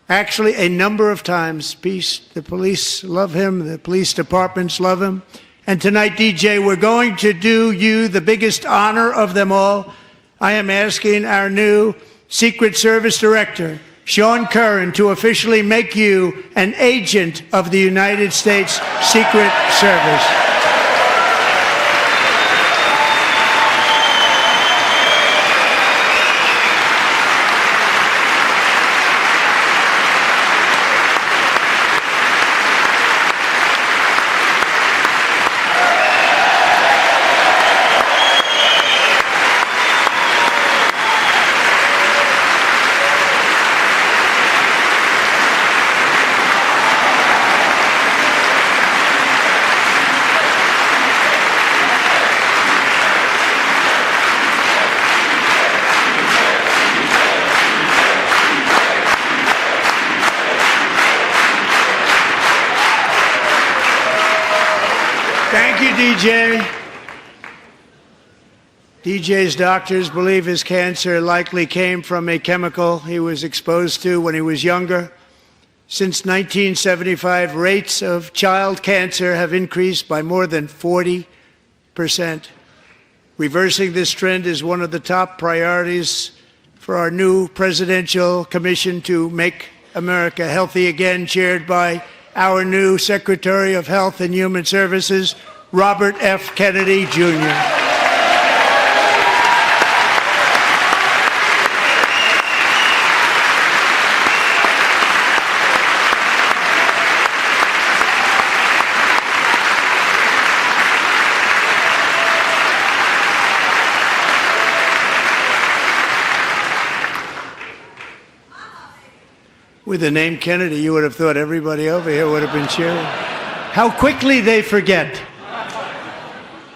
actually a number of times. The police love him, the police departments love him. And tonight, DJ, we're going to do you the biggest honor of them all. I am asking our new Secret Service Director, Sean Curran, to officially make you an agent of the United States Secret Service. Thank you, DJ. DJ's doctors believe his cancer likely came from a chemical he was exposed to when he was younger. Since 1975, rates of child cancer have increased by more than 40%. Reversing this trend is one of the top priorities for our new presidential commission to make America healthy again, chaired by our new Secretary of Health and Human Services, Robert F. Kennedy, Jr. With the name Kennedy, you would have thought everybody over here would have been cheering. How quickly they forget.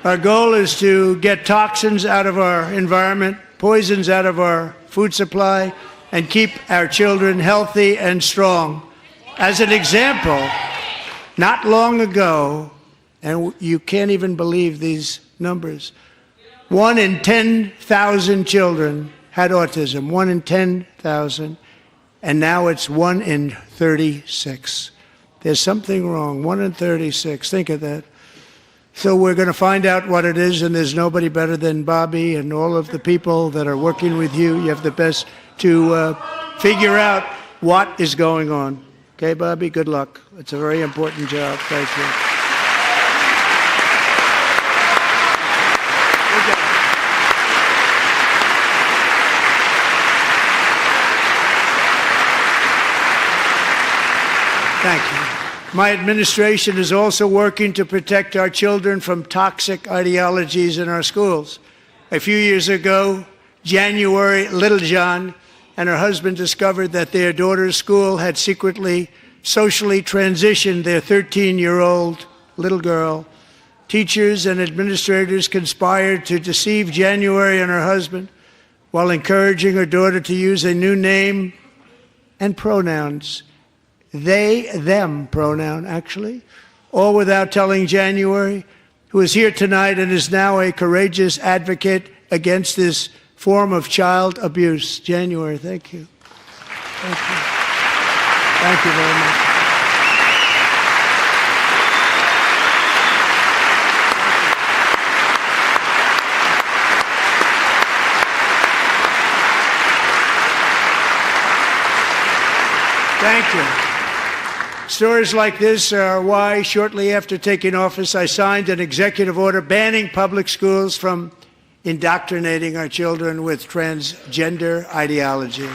Our goal is to get toxins out of our environment, poisons out of our food supply, and keep our children healthy and strong. As an example, not long ago, and you can't even believe these numbers, 1 in 10,000 children had autism, 1 in 10,000. And now it's 1 in 36. There's something wrong. 1 in 36. Think of that. So we're going to find out what it is, and there's nobody better than Bobby and all of the people that are working with you. You have the best to figure out what is going on. Okay, Bobby? Good luck. It's a very important job. Thank you. Thank you. My administration is also working to protect our children from toxic ideologies in our schools. A few years ago, January, Littlejohn and her husband discovered that their daughter's school had secretly, socially transitioned their 13-year-old little girl. Teachers and administrators conspired to deceive January and her husband while encouraging her daughter to use a new name and pronouns. They, them pronoun, actually, all without telling January, who is here tonight and is now a courageous advocate against this form of child abuse. January, thank you. Thank you. Thank you very much. Thank you. Stories like this are why, shortly after taking office, I signed an executive order banning public schools from indoctrinating our children with transgender ideology.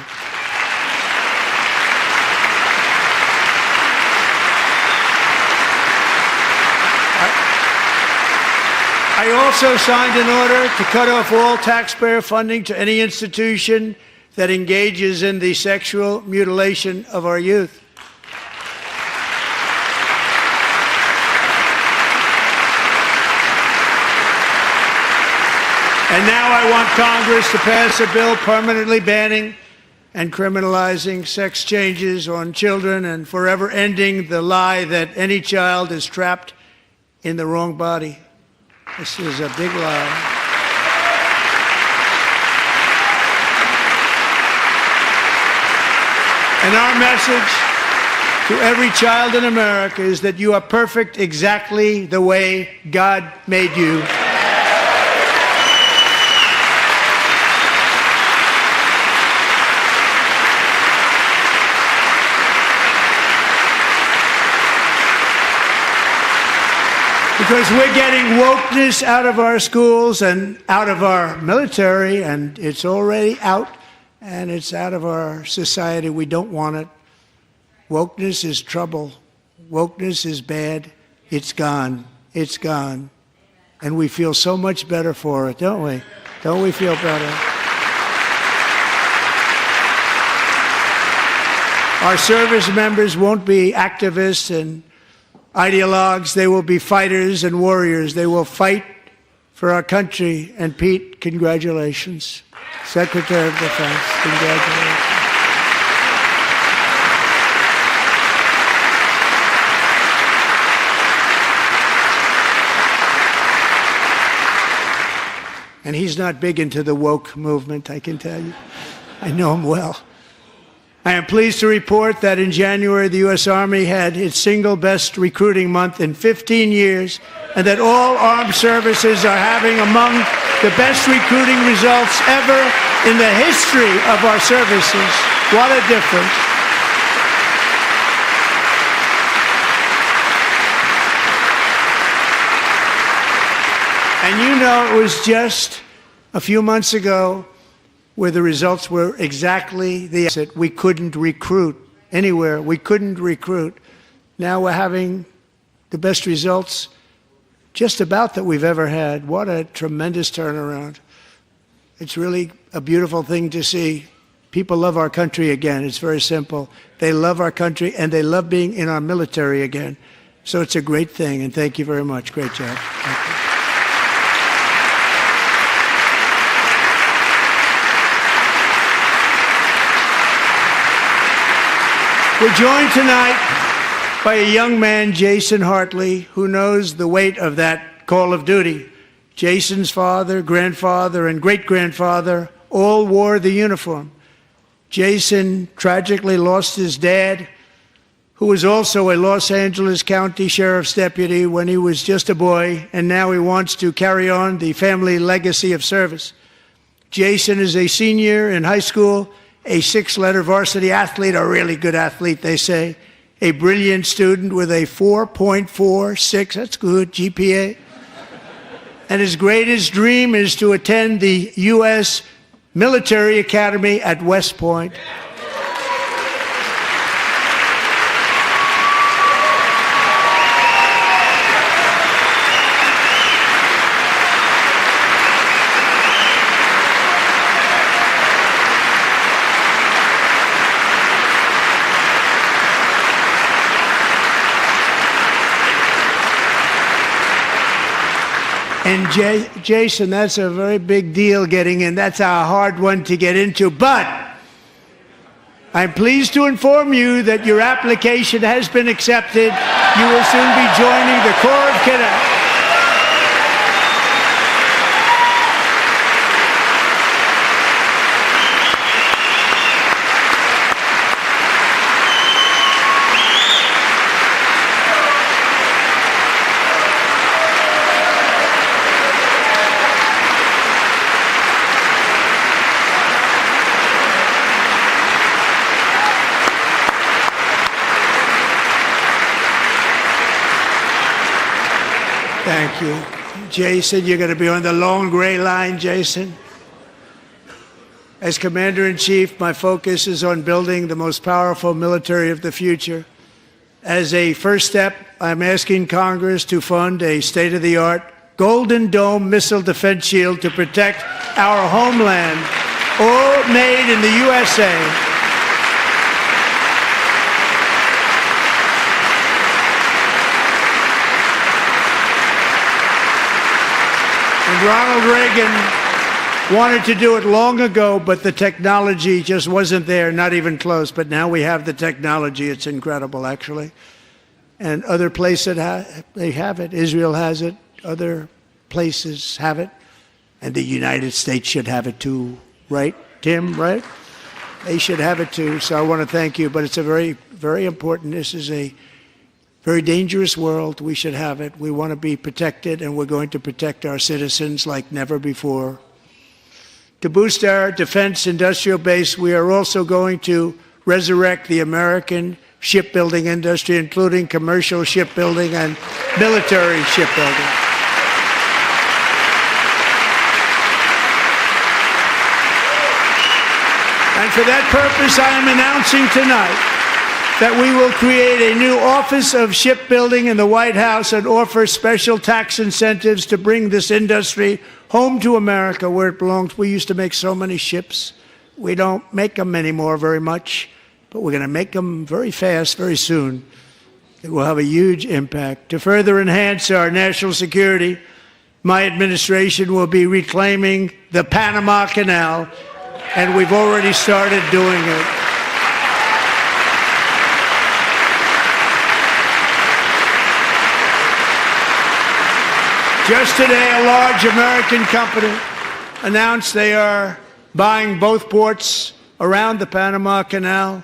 I also signed an order to cut off all taxpayer funding to any institution that engages in the sexual mutilation of our youth. And now I want Congress to pass a bill permanently banning and criminalizing sex changes on children and forever ending the lie that any child is trapped in the wrong body. This is a big lie. And our message to every child in America is that you are perfect exactly the way God made you. Because we're getting wokeness out of our schools and out of our military, and it's already out, and it's out of our society. We don't want it. Wokeness is trouble. Wokeness is bad. It's gone. It's gone. And we feel so much better for it, don't we? Don't we feel better? Our service members won't be activists and ideologues. They will be fighters and warriors. They will fight for our country. And Pete, congratulations. Secretary of Defense, congratulations. And he's not big into the woke movement, I can tell you. I know him well. I am pleased to report that in January, the U.S. Army had its single best recruiting month in 15 years, and that all armed services are having among the best recruiting results ever in the history of our services. What a difference. And you know, it was just a few months ago where the results were exactly the opposite. We couldn't recruit anywhere. We couldn't recruit. Now we're having the best results just about that we've ever had. What a tremendous turnaround. It's really a beautiful thing to see. People love our country again. It's very simple. They love our country, and they love being in our military again. So it's a great thing, and thank you very much. Great job. Thank you. We're joined tonight by a young man, Jason Hartley, who knows the weight of that call of duty. Jason's father, grandfather, and great-grandfather all wore the uniform. Jason tragically lost his dad, who was also a Los Angeles County Sheriff's deputy when he was just a boy, and now he wants to carry on the family legacy of service. Jason is a senior in high school, a six-letter varsity athlete, a really good athlete, they say, a brilliant student with a 4.46, that's good, GPA. And his greatest dream is to attend the U.S. Military Academy at West Point. And Jason, that's a very big deal getting in. That's a hard one to get into. But I'm pleased to inform you that your application has been accepted. You will soon be joining the Corps of Cadets. Thank you. Jason, you're going to be on the long gray line, Jason. As Commander-in-Chief, my focus is on building the most powerful military of the future. As a first step, I'm asking Congress to fund a state-of-the-art Golden Dome missile defense shield to protect our homeland, all made in the USA. And Ronald Reagan wanted to do it long ago, but the technology just wasn't there, not even close. But now we have the technology. It's incredible, actually. And other places, they have it. Israel has it. Other places have it. And the United States should have it too, right, Tim, right? They should have it too. So I want to thank you. But it's a very, very important. This is a very dangerous world. We should have it. We want to be protected, and we're going to protect our citizens like never before. To boost our defense industrial base, we are also going to resurrect the American shipbuilding industry, including commercial shipbuilding and military shipbuilding. And for that purpose, I am announcing tonight that we will create a new Office of Shipbuilding in the White House and offer special tax incentives to bring this industry home to America where it belongs. We used to make so many ships. We don't make them anymore very much, but we're going to make them very fast, very soon. It will have a huge impact. To further enhance our national security, my administration will be reclaiming the Panama Canal, and we've already started doing it. Just today, a large American company announced they are buying both ports around the Panama Canal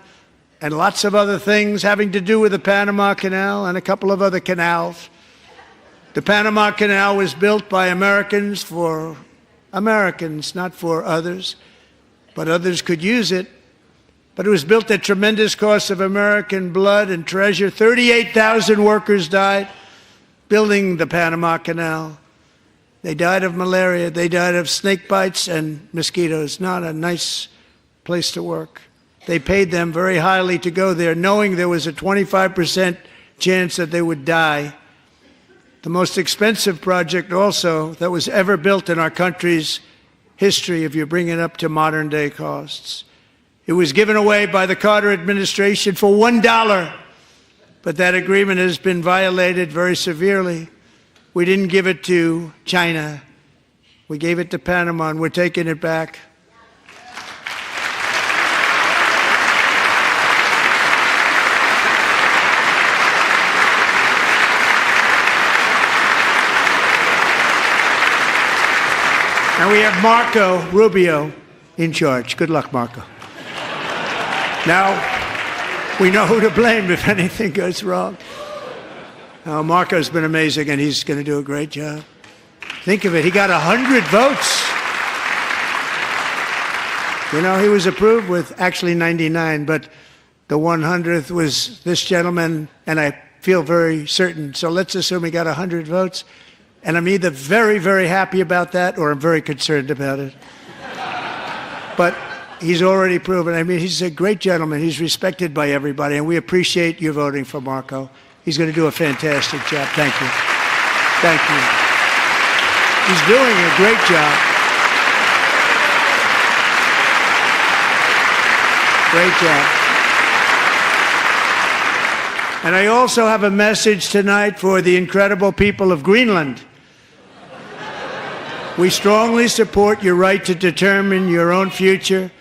and lots of other things having to do with the Panama Canal and a couple of other canals. The Panama Canal was built by Americans for Americans, not for others, but others could use it. But it was built at tremendous cost of American blood and treasure. 38,000 workers died building the Panama Canal. They died of malaria. They died of snake bites and mosquitoes. Not a nice place to work. They paid them very highly to go there, knowing there was a 25% chance that they would die. The most expensive project also that was ever built in our country's history, if you bring it up to modern day costs. It was given away by the Carter administration for $1. But that agreement has been violated very severely. We didn't give it to China. We gave it to Panama, and we're taking it back. And we have Marco Rubio in charge. Good luck, Marco. Now, we know who to blame if anything goes wrong. Marco's been amazing, and he's going to do a great job. Think of it. He got 100 votes. You know, he was approved with actually 99, but the 100th was this gentleman, and I feel very certain. So let's assume he got 100 votes. And I'm either very, very happy about that or I'm very concerned about it. But he's already proven. I mean, he's a great gentleman. He's respected by everybody, and we appreciate you voting for Marco. He's going to do a fantastic job. Thank you. Thank you. He's doing a great job. Great job. And I also have a message tonight for the incredible people of Greenland. We strongly support your right to determine your own future.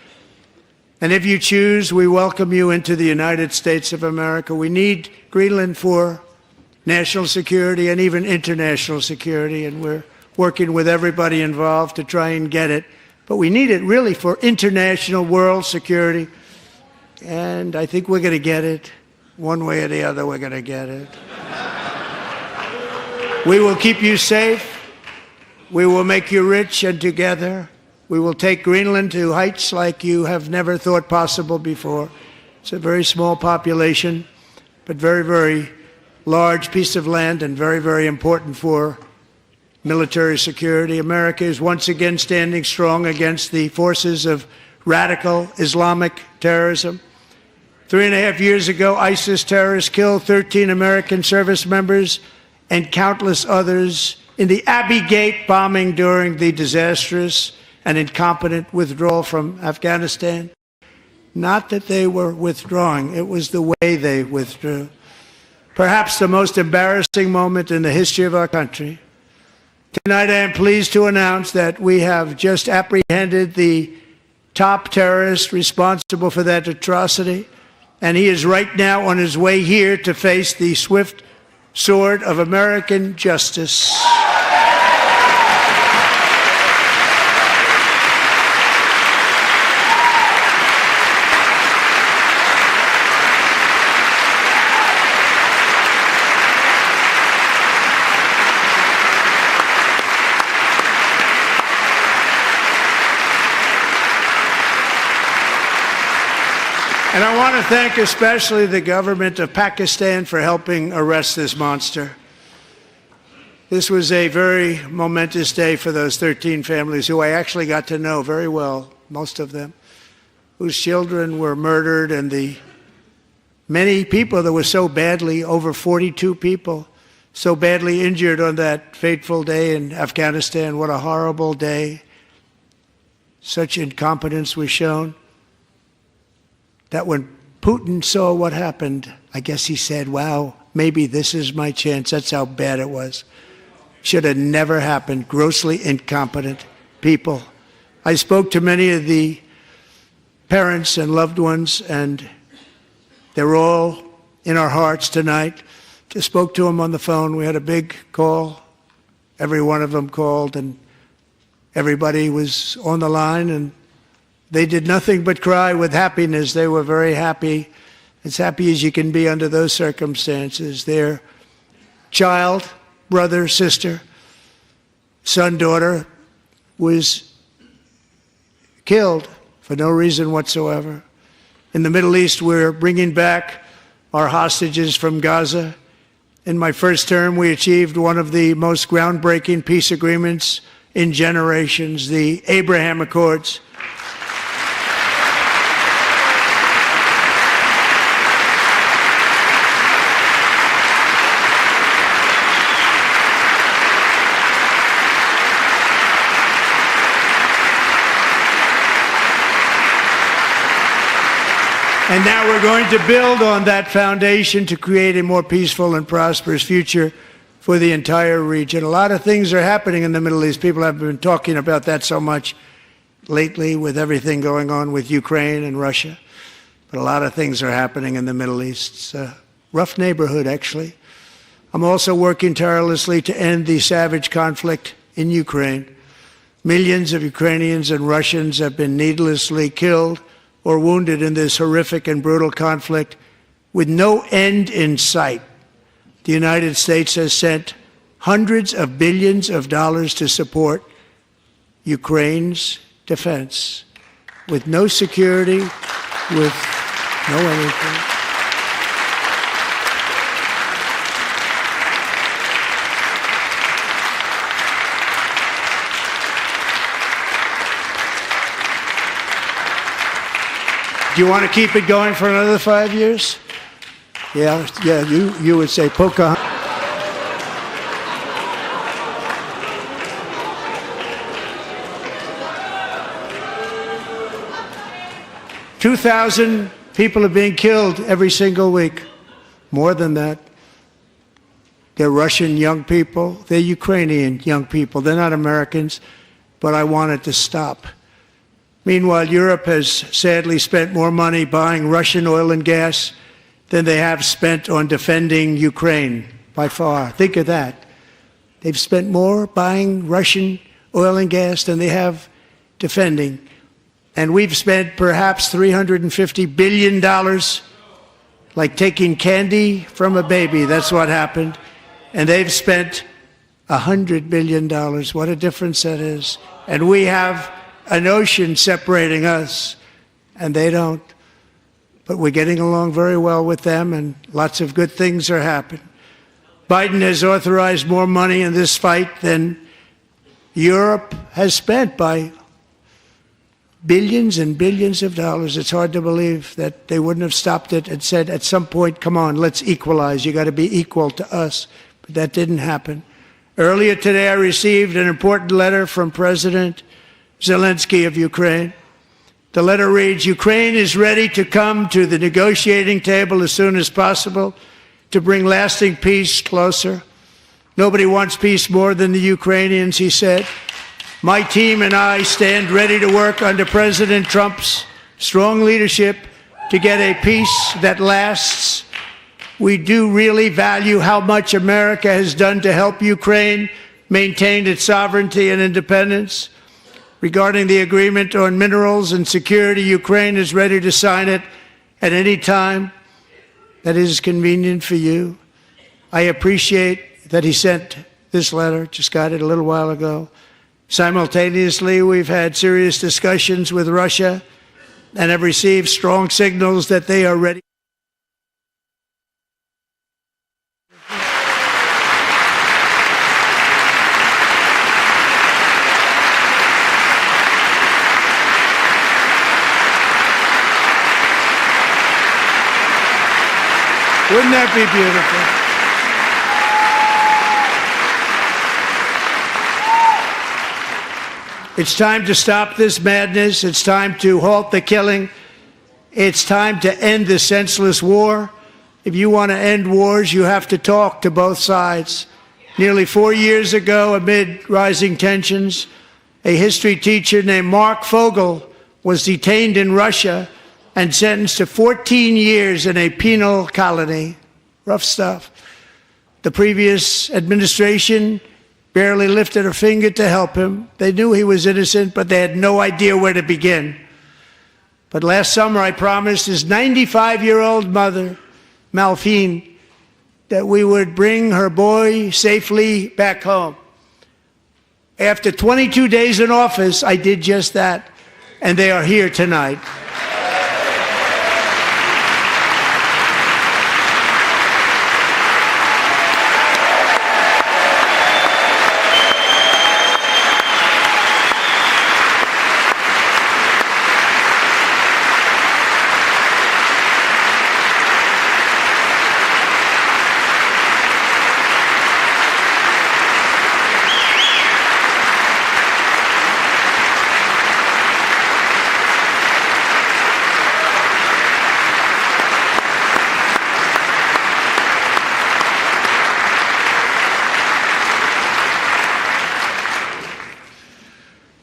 And if you choose, we welcome you into the United States of America. We need Greenland for national security and even international security, and we're working with everybody involved to try and get it. But we need it really for international world security, and I think we're going to get it. One way or the other, we're going to get it. We will keep you safe. We will make you rich, and together we will take Greenland to heights like you have never thought possible before. It's a very small population, but very, very large piece of land and very, very important for military security. America is once again standing strong against the forces of radical Islamic terrorism. 3.5 years ago, ISIS terrorists killed 13 American service members and countless others in the Abbey Gate bombing during the disastrous and incompetent withdrawal from Afghanistan. Not that they were withdrawing, it was the way they withdrew. Perhaps the most embarrassing moment in the history of our country. Tonight I am pleased to announce that we have just apprehended the top terrorist responsible for that atrocity, and he is right now on his way here to face the swift sword of American justice. And I want to thank especially the government of Pakistan for helping arrest this monster. This was a very momentous day for those 13 families who I actually got to know very well, most of them, whose children were murdered, and the many people that were so badly, over 42 people, so badly injured on that fateful day in Afghanistan. What a horrible day. Such incompetence was shown that when Putin saw what happened, I guess he said, wow, maybe this is my chance. That's how bad it was. Should have never happened. Grossly incompetent people. I spoke to many of the parents and loved ones, and they're all in our hearts tonight. Just spoke to them on the phone. We had a big call. Every one of them called, and everybody was on the line, and they did nothing but cry with happiness. They were very happy, as happy as you can be under those circumstances. Their child, brother, sister, son, daughter was killed for no reason whatsoever. In the Middle East, we're bringing back our hostages from Gaza. In my first term, we achieved one of the most groundbreaking peace agreements in generations, the Abraham Accords. And now we're going to build on that foundation to create a more peaceful and prosperous future for the entire region. A lot of things are happening in the Middle East. People have been talking about that so much lately with everything going on with Ukraine and Russia. But a lot of things are happening in the Middle East. It's a rough neighborhood, actually. I'm also working tirelessly to end the savage conflict in Ukraine. Millions of Ukrainians and Russians have been needlessly killed or wounded in this horrific and brutal conflict with no end in sight. The United States has sent hundreds of billions of dollars to support Ukraine's defense, with no security, with no anything. Do you want to keep it going for another 5 years? Yeah, you would say Pocahontas. 2,000 people are being killed every single week. More than that. They're Russian young people. They're Ukrainian young people. They're not Americans, but I want it to stop. Meanwhile, Europe has sadly spent more money buying Russian oil and gas than they have spent on defending Ukraine, by far. Think of that. They've spent more buying Russian oil and gas than they have defending. And we've spent perhaps $350 billion, like taking candy from a baby. That's what happened. And they've spent $100 billion. What a difference that is. And we have an ocean separating us, and they don't. But we're getting along very well with them, and lots of good things are happening. Biden has authorized more money in this fight than Europe has spent, by billions and billions of dollars. It's hard to believe that they wouldn't have stopped it and said at some point, come on, let's equalize. You got to be equal to us. But that didn't happen. Earlier today, I received an important letter from President Zelensky of Ukraine. The letter reads, Ukraine is ready to come to the negotiating table as soon as possible to bring lasting peace closer. Nobody wants peace more than the Ukrainians, he said. My team and I stand ready to work under President Trump's strong leadership to get a peace that lasts. We do really value how much America has done to help Ukraine maintain its sovereignty and independence. Regarding the agreement on minerals and security, Ukraine is ready to sign it at any time that is convenient for you. I appreciate that he sent this letter, just got it a little while ago. Simultaneously, we've had serious discussions with Russia and have received strong signals that they are ready. Wouldn't that be beautiful? It's time to stop this madness. It's time to halt the killing. It's time to end this senseless war. If you want to end wars, you have to talk to both sides. Nearly 4 years ago, amid rising tensions, a history teacher named Mark Fogel was detained in Russia and sentenced to 14 years in a penal colony. Rough stuff. The previous administration barely lifted a finger to help him. They knew he was innocent, but they had no idea where to begin. But last summer, I promised his 95-year-old mother, Malphine, that we would bring her boy safely back home. After 22 days in office, I did just that, and they are here tonight.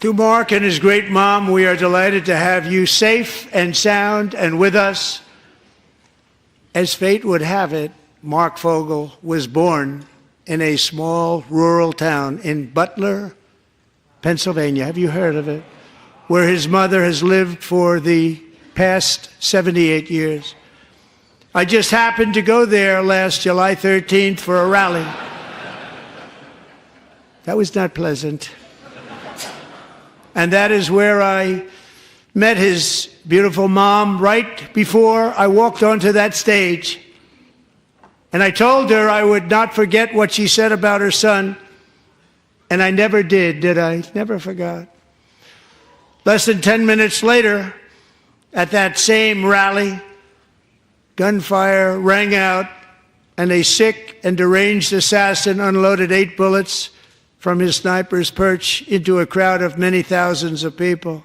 To Mark and his great mom, we are delighted to have you safe and sound and with us. As fate would have it, Mark Fogel was born in a small rural town in Butler, Pennsylvania. Have you heard of it? Where his mother has lived for the past 78 years. I just happened to go there last July 13th for a rally. That was not pleasant. And that is where I met his beautiful mom right before I walked onto that stage. And I told her I would not forget what she said about her son. And I never did I? Never forgot. Less than 10 minutes later, at that same rally, gunfire rang out, and a sick and deranged assassin unloaded 8 bullets from his sniper's perch into a crowd of many thousands of people.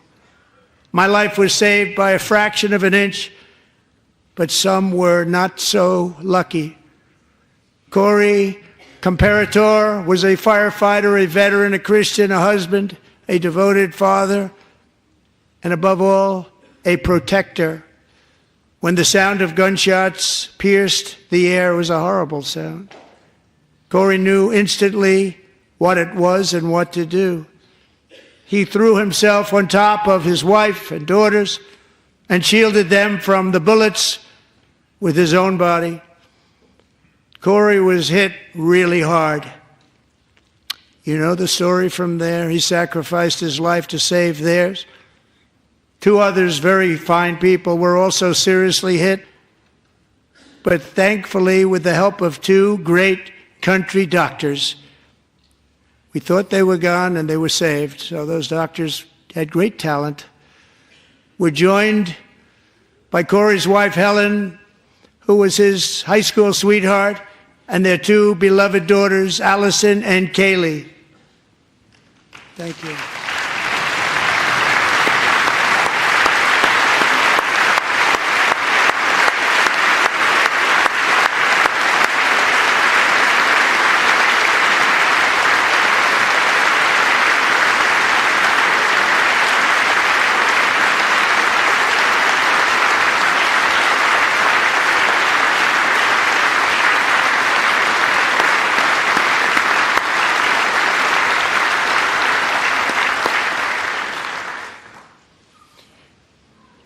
My life was saved by a fraction of an inch, but some were not so lucky. Corey Comparator was a firefighter, a veteran, a Christian, a husband, a devoted father, and above all, a protector. When the sound of gunshots pierced the air, it was a horrible sound. Corey knew instantly what it was and what to do. He threw himself on top of his wife and daughters and shielded them from the bullets with his own body. Corey was hit really hard. You know the story from there. He sacrificed his life to save theirs. 2 others, very fine people, were also seriously hit. But thankfully, with the help of 2 great country doctors, we thought they were gone and they were saved. So those doctors had great talent. We're joined by Corey's wife, Helen, who was his high school sweetheart and their two beloved daughters, Allison and Kaylee. Thank you.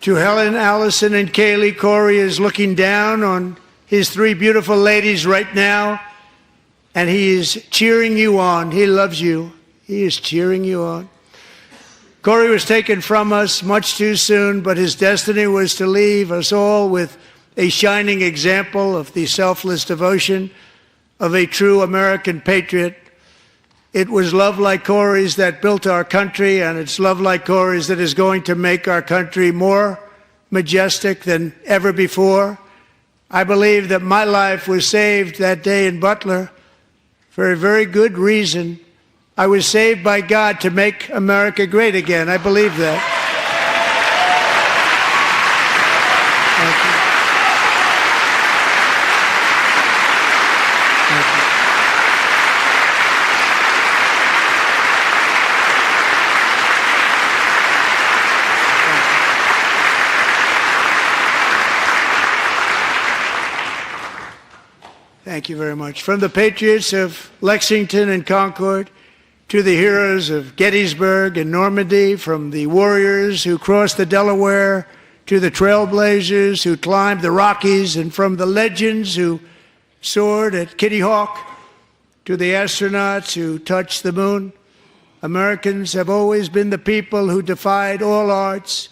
To Helen, Allison, and Kaylee, Corey is looking down on his three beautiful ladies right now, and he is cheering you on. He loves you. He is cheering you on. Corey was taken from us much too soon, but his destiny was to leave us all with a shining example of the selfless devotion of a true American patriot. It was love like Corey's that built our country, and it's love like Corey's that is going to make our country more majestic than ever before. I believe that my life was saved that day in Butler for a very good reason. I was saved by God to make America great again. I believe that. Thank you. Thank you very much. From the patriots of Lexington and Concord to the heroes of Gettysburg and Normandy, from the warriors who crossed the Delaware to the trailblazers who climbed the Rockies, and from the legends who soared at Kitty Hawk to the astronauts who touched the moon, Americans have always been the people who defied all odds,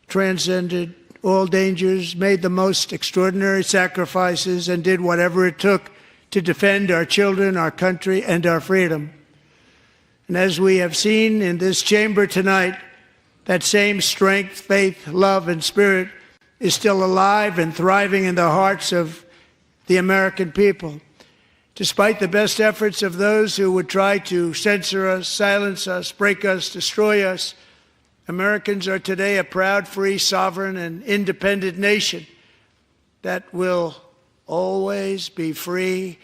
transcended all dangers, made the most extraordinary sacrifices, and did whatever it took to defend our children, our country, and our freedom. And as we have seen in this chamber tonight, that same strength, faith, love, and spirit is still alive and thriving in the hearts of the American people. Despite the best efforts of those who would try to censor us, silence us, break us, destroy us, Americans are today a proud, free, sovereign, and independent nation that will always be free,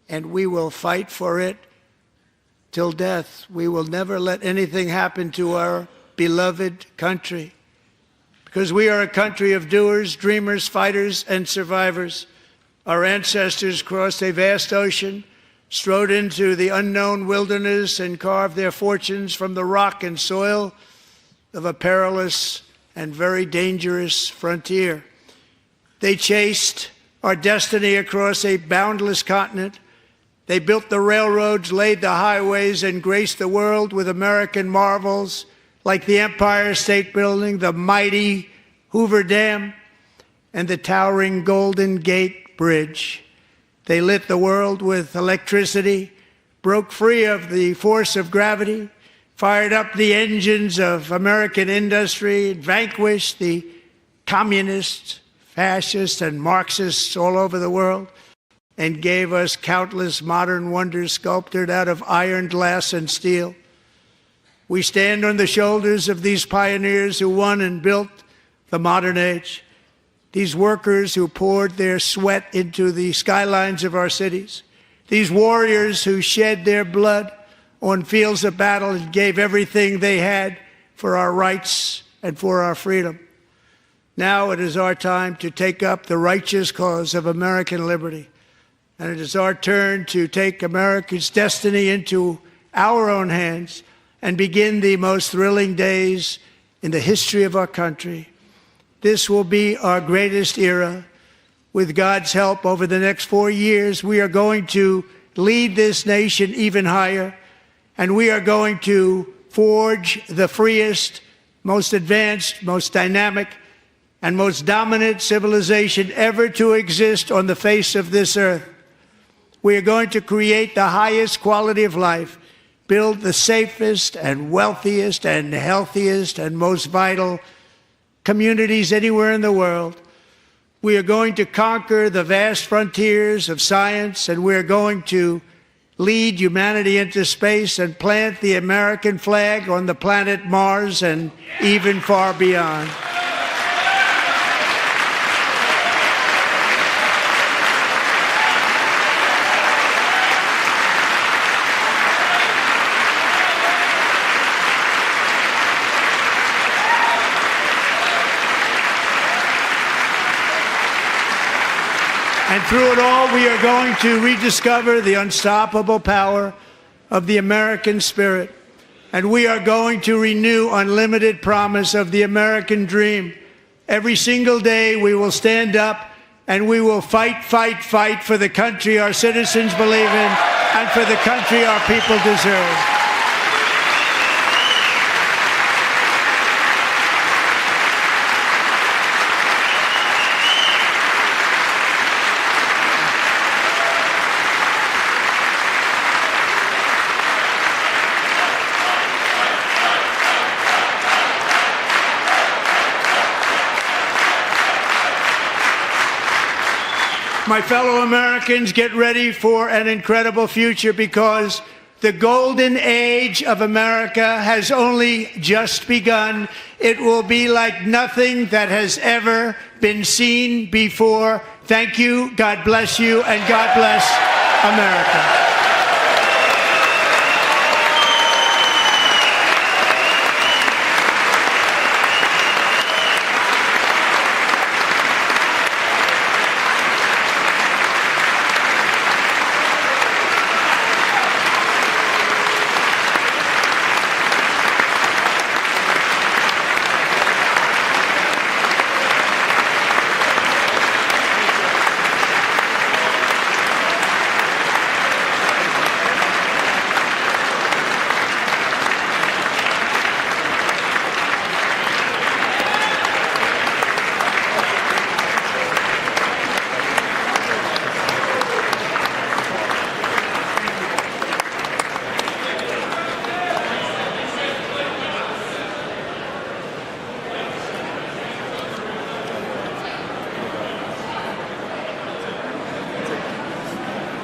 and we will fight for it till death. We will never let anything happen to our beloved country, because we are a country of doers, dreamers, fighters, and survivors. Our ancestors crossed a vast ocean, strode into the unknown wilderness, and carved their fortunes from the rock and soil of a perilous and very dangerous frontier. They chased our destiny across a boundless continent. They built the railroads, laid the highways, and graced the world with American marvels like the Empire State Building, the mighty Hoover Dam, and the towering Golden Gate Bridge. They lit the world with electricity, broke free of the force of gravity, fired up the engines of American industry, vanquished the communists, fascists, and Marxists all over the world, and gave us countless modern wonders sculptured out of iron, glass, and steel. We stand on the shoulders of these pioneers who won and built the modern age, these workers who poured their sweat into the skylines of our cities, these warriors who shed their blood on fields of battle and gave everything they had for our rights and for our freedom. Now it is our time to take up the righteous cause of American liberty. And it is our turn to take America's destiny into our own hands and begin the most thrilling days in the history of our country. This will be our greatest era. With God's help, over the next 4 years, we are going to lead this nation even higher. And we are going to forge the freest, most advanced, most dynamic, and most dominant civilization ever to exist on the face of this earth. We are going to create the highest quality of life, build the safest and wealthiest and healthiest and most vital communities anywhere in the world. We are going to conquer the vast frontiers of science, and we are going to lead humanity into space and plant the American flag on the planet Mars and even far beyond. And through it all, we are going to rediscover the unstoppable power of the American spirit. And we are going to renew unlimited promise of the American dream. Every single day, we will stand up and we will fight, fight, fight for the country our citizens believe in and for the country our people deserve. My fellow Americans, get ready for an incredible future, because the golden age of America has only just begun. It will be like nothing that has ever been seen before. Thank you, God bless you, and God bless America.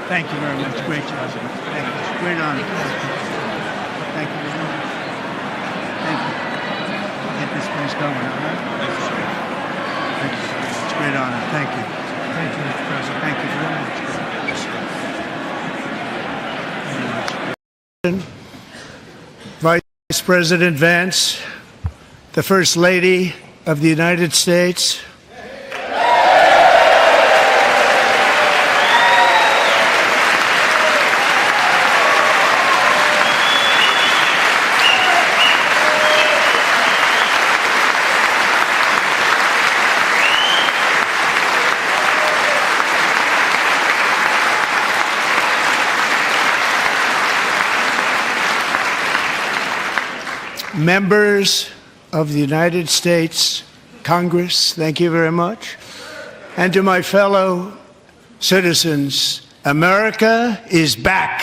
Thank you very much. Great job. Thank you. Great honor. Thank you very much. Thank you. Get this place going, all right? Thank you. It's a great honor. Thank you. Thank you, Mr. President. Thank you very much. Vice President Vance, the First Lady of the United States, members of the United States Congress, thank you very much. And to my fellow citizens, America is back.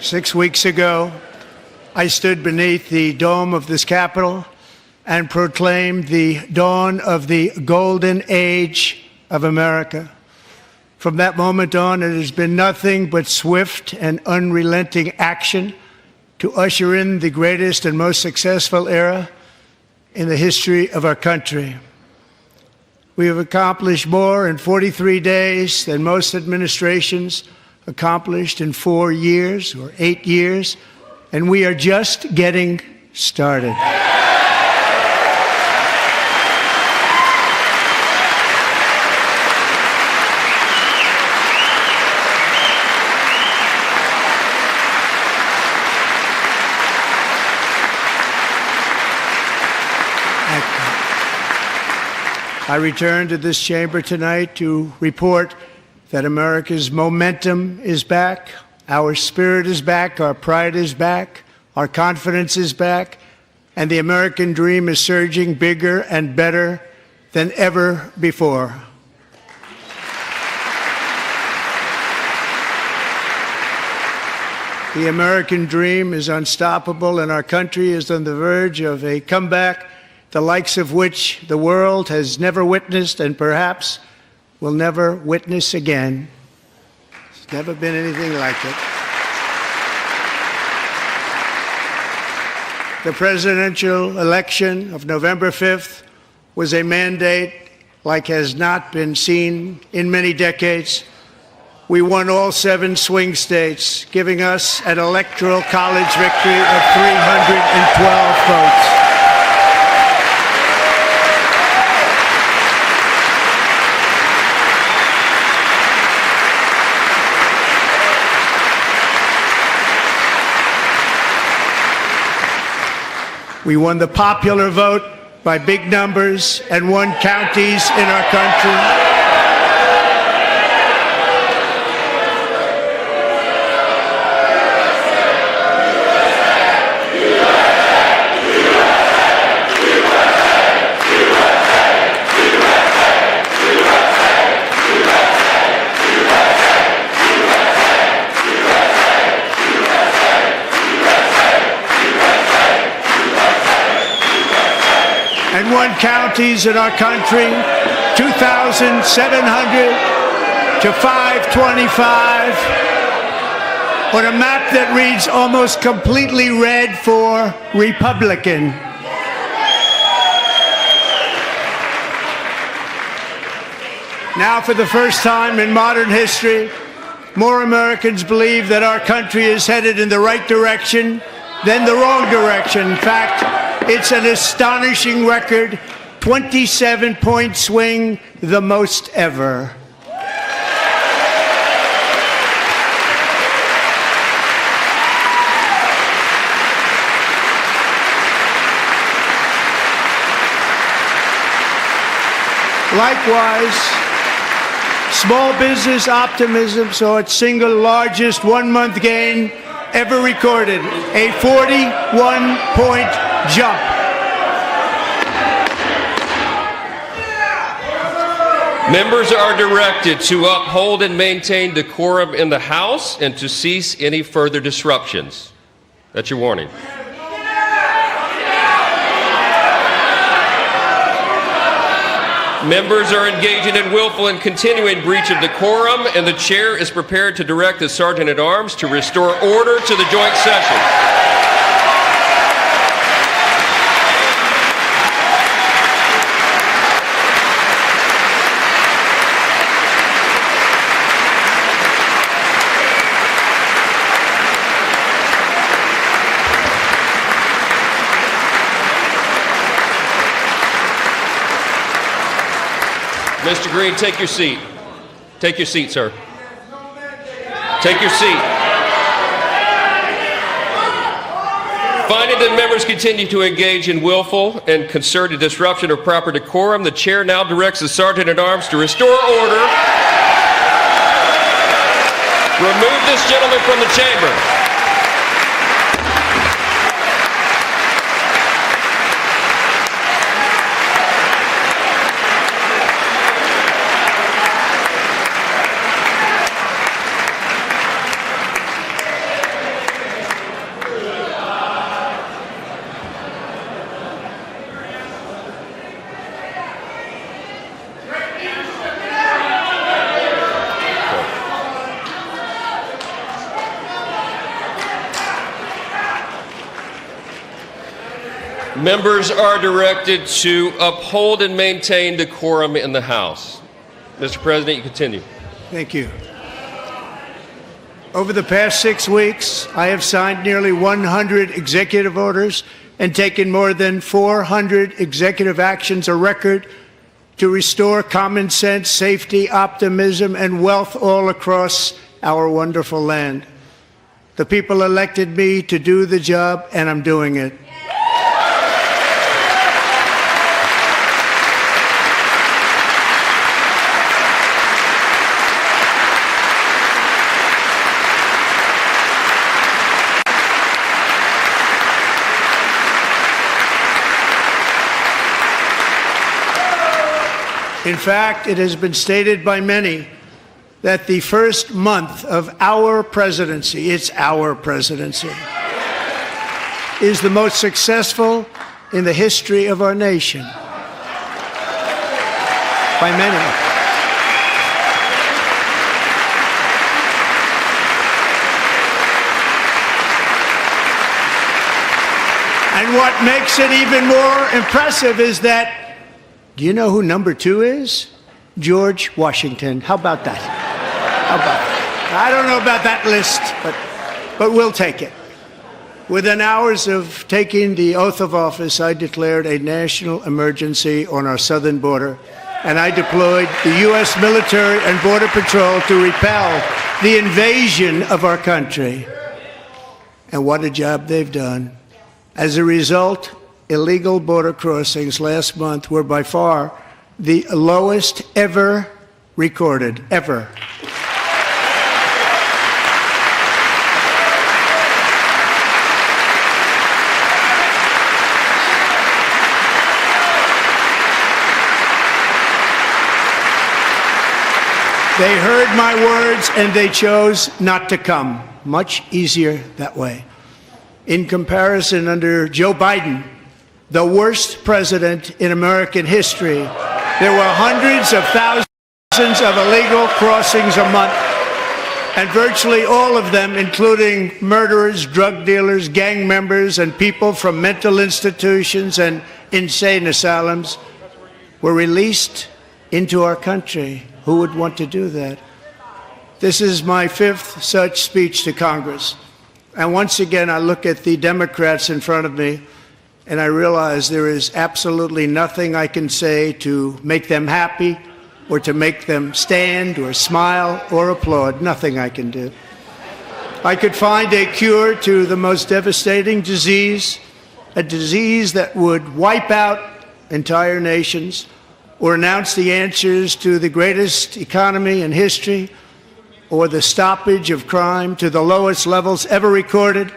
6 weeks ago, I stood beneath the dome of this Capitol and proclaimed the dawn of the golden age of America. From that moment on, it has been nothing but swift and unrelenting action to usher in the greatest and most successful era in the history of our country. We have accomplished more in 43 days than most administrations accomplished in 4 years or 8 years, and we are just getting started. I return to this chamber tonight to report that America's momentum is back, Our spirit is back, our pride is back, our confidence is back, and the American dream is surging bigger and better than ever before. The American dream is unstoppable, and our country is on the verge of a comeback, the likes of which the world has never witnessed and perhaps will never witness again. There's never been anything like it. The presidential election of November 5th was a mandate like has not been seen in many decades. We won all 7 swing states, giving us an electoral college victory of 312 votes. We won the popular vote by big numbers and won counties in our country. And won counties in our country, 2,700 to 525, on a map that reads almost completely red for Republican. Now, for the first time in modern history, more Americans believe that our country is headed in the right direction than the wrong direction. In fact, it's an astonishing record, 27-point swing, the most ever. Likewise, small business optimism saw its single largest one-month gain ever recorded, a 41-point jump. Members are directed to uphold and maintain decorum in the House and to cease any further disruptions. That's your warning. Members are engaging in willful and continuing breach of decorum, and the chair is prepared to direct the Sergeant-at-Arms to restore order to the joint session. Mr. Green, take your seat. Take your seat, sir. Take your seat. Finding that members continue to engage in willful and concerted disruption of proper decorum, the chair now directs the Sergeant-at-Arms to restore order. Remove this gentleman from the chamber. Members are directed to uphold and maintain decorum in the House. Mr. President, you continue. Thank you. Over the past 6 weeks, I have signed nearly 100 executive orders and taken more than 400 executive actions, a record, to restore common sense, safety, optimism, and wealth all across our wonderful land. The people elected me to do the job, and I'm doing it. In fact, it has been stated by many that the first month of our presidency, it's our presidency, is the most successful in the history of our nation. By many. And what makes it even more impressive is that, do you know who number 2 is? George Washington. How about that? How about that? I don't know about that list, but we'll take it. Within hours of taking the oath of office, I declared a national emergency on our southern border, and I deployed the U.S. military and Border Patrol to repel the invasion of our country. And what a job they've done. As a result, illegal border crossings last month were by far the lowest ever recorded, ever. They heard my words and they chose not to come. Much easier that way. In comparison, under Joe Biden, the worst president in American history, there were hundreds of thousands of illegal crossings a month, and virtually all of them, including murderers, drug dealers, gang members, and people from mental institutions and insane asylums, were released into our country. Who would want to do that? This is my 5th such speech to Congress. And once again, I look at the Democrats in front of me, and I realize there is absolutely nothing I can say to make them happy or to make them stand or smile or applaud. Nothing I can do. I could find a cure to the most devastating disease, a disease that would wipe out entire nations, or announce the answers to the greatest economy in history, or the stoppage of crime to the lowest levels ever recorded.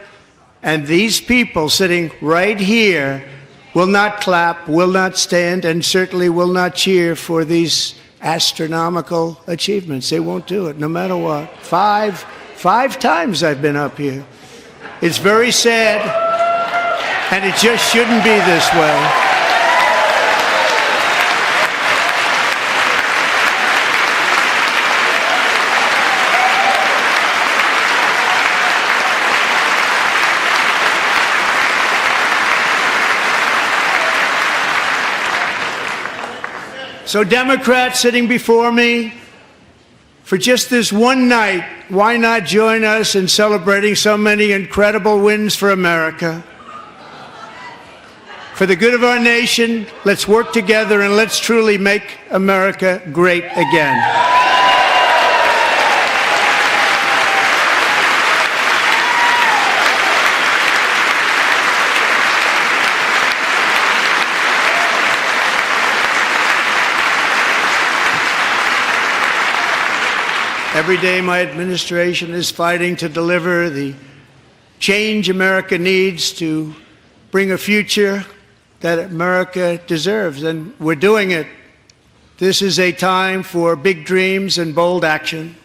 And these people sitting right here will not clap, will not stand, and certainly will not cheer for these astronomical achievements. They won't do it, no matter what. Five times I've been up here. It's very sad, and it just shouldn't be this way. So Democrats sitting before me, for just this one night, why not join us in celebrating so many incredible wins for America? For the good of our nation, let's work together and let's truly make America great again. Every day my administration is fighting to deliver the change America needs to bring a future that America deserves, and we're doing it. This is a time for big dreams and bold action.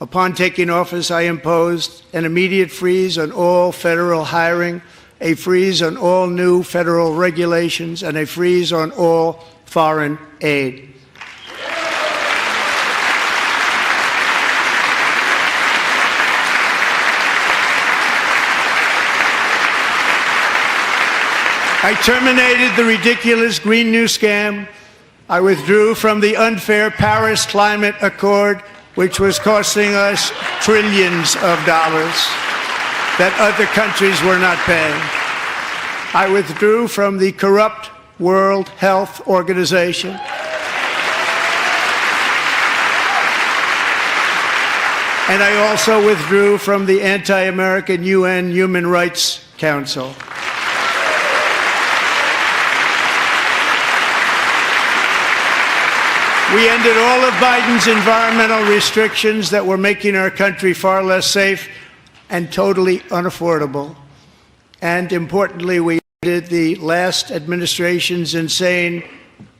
Upon taking office, I imposed an immediate freeze on all federal hiring, a freeze on all new federal regulations, and a freeze on all foreign aid. I terminated the ridiculous Green New Scam. I withdrew from the unfair Paris Climate Accord, which was costing us trillions of dollars that other countries were not paying. I withdrew from the corrupt World Health Organization. And I also withdrew from the anti-American UN Human Rights Council. We ended all of Biden's environmental restrictions that were making our country far less safe and totally unaffordable. And importantly, we ended the last administration's insane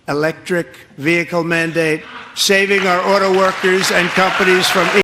electric vehicle mandate, saving our auto workers and companies from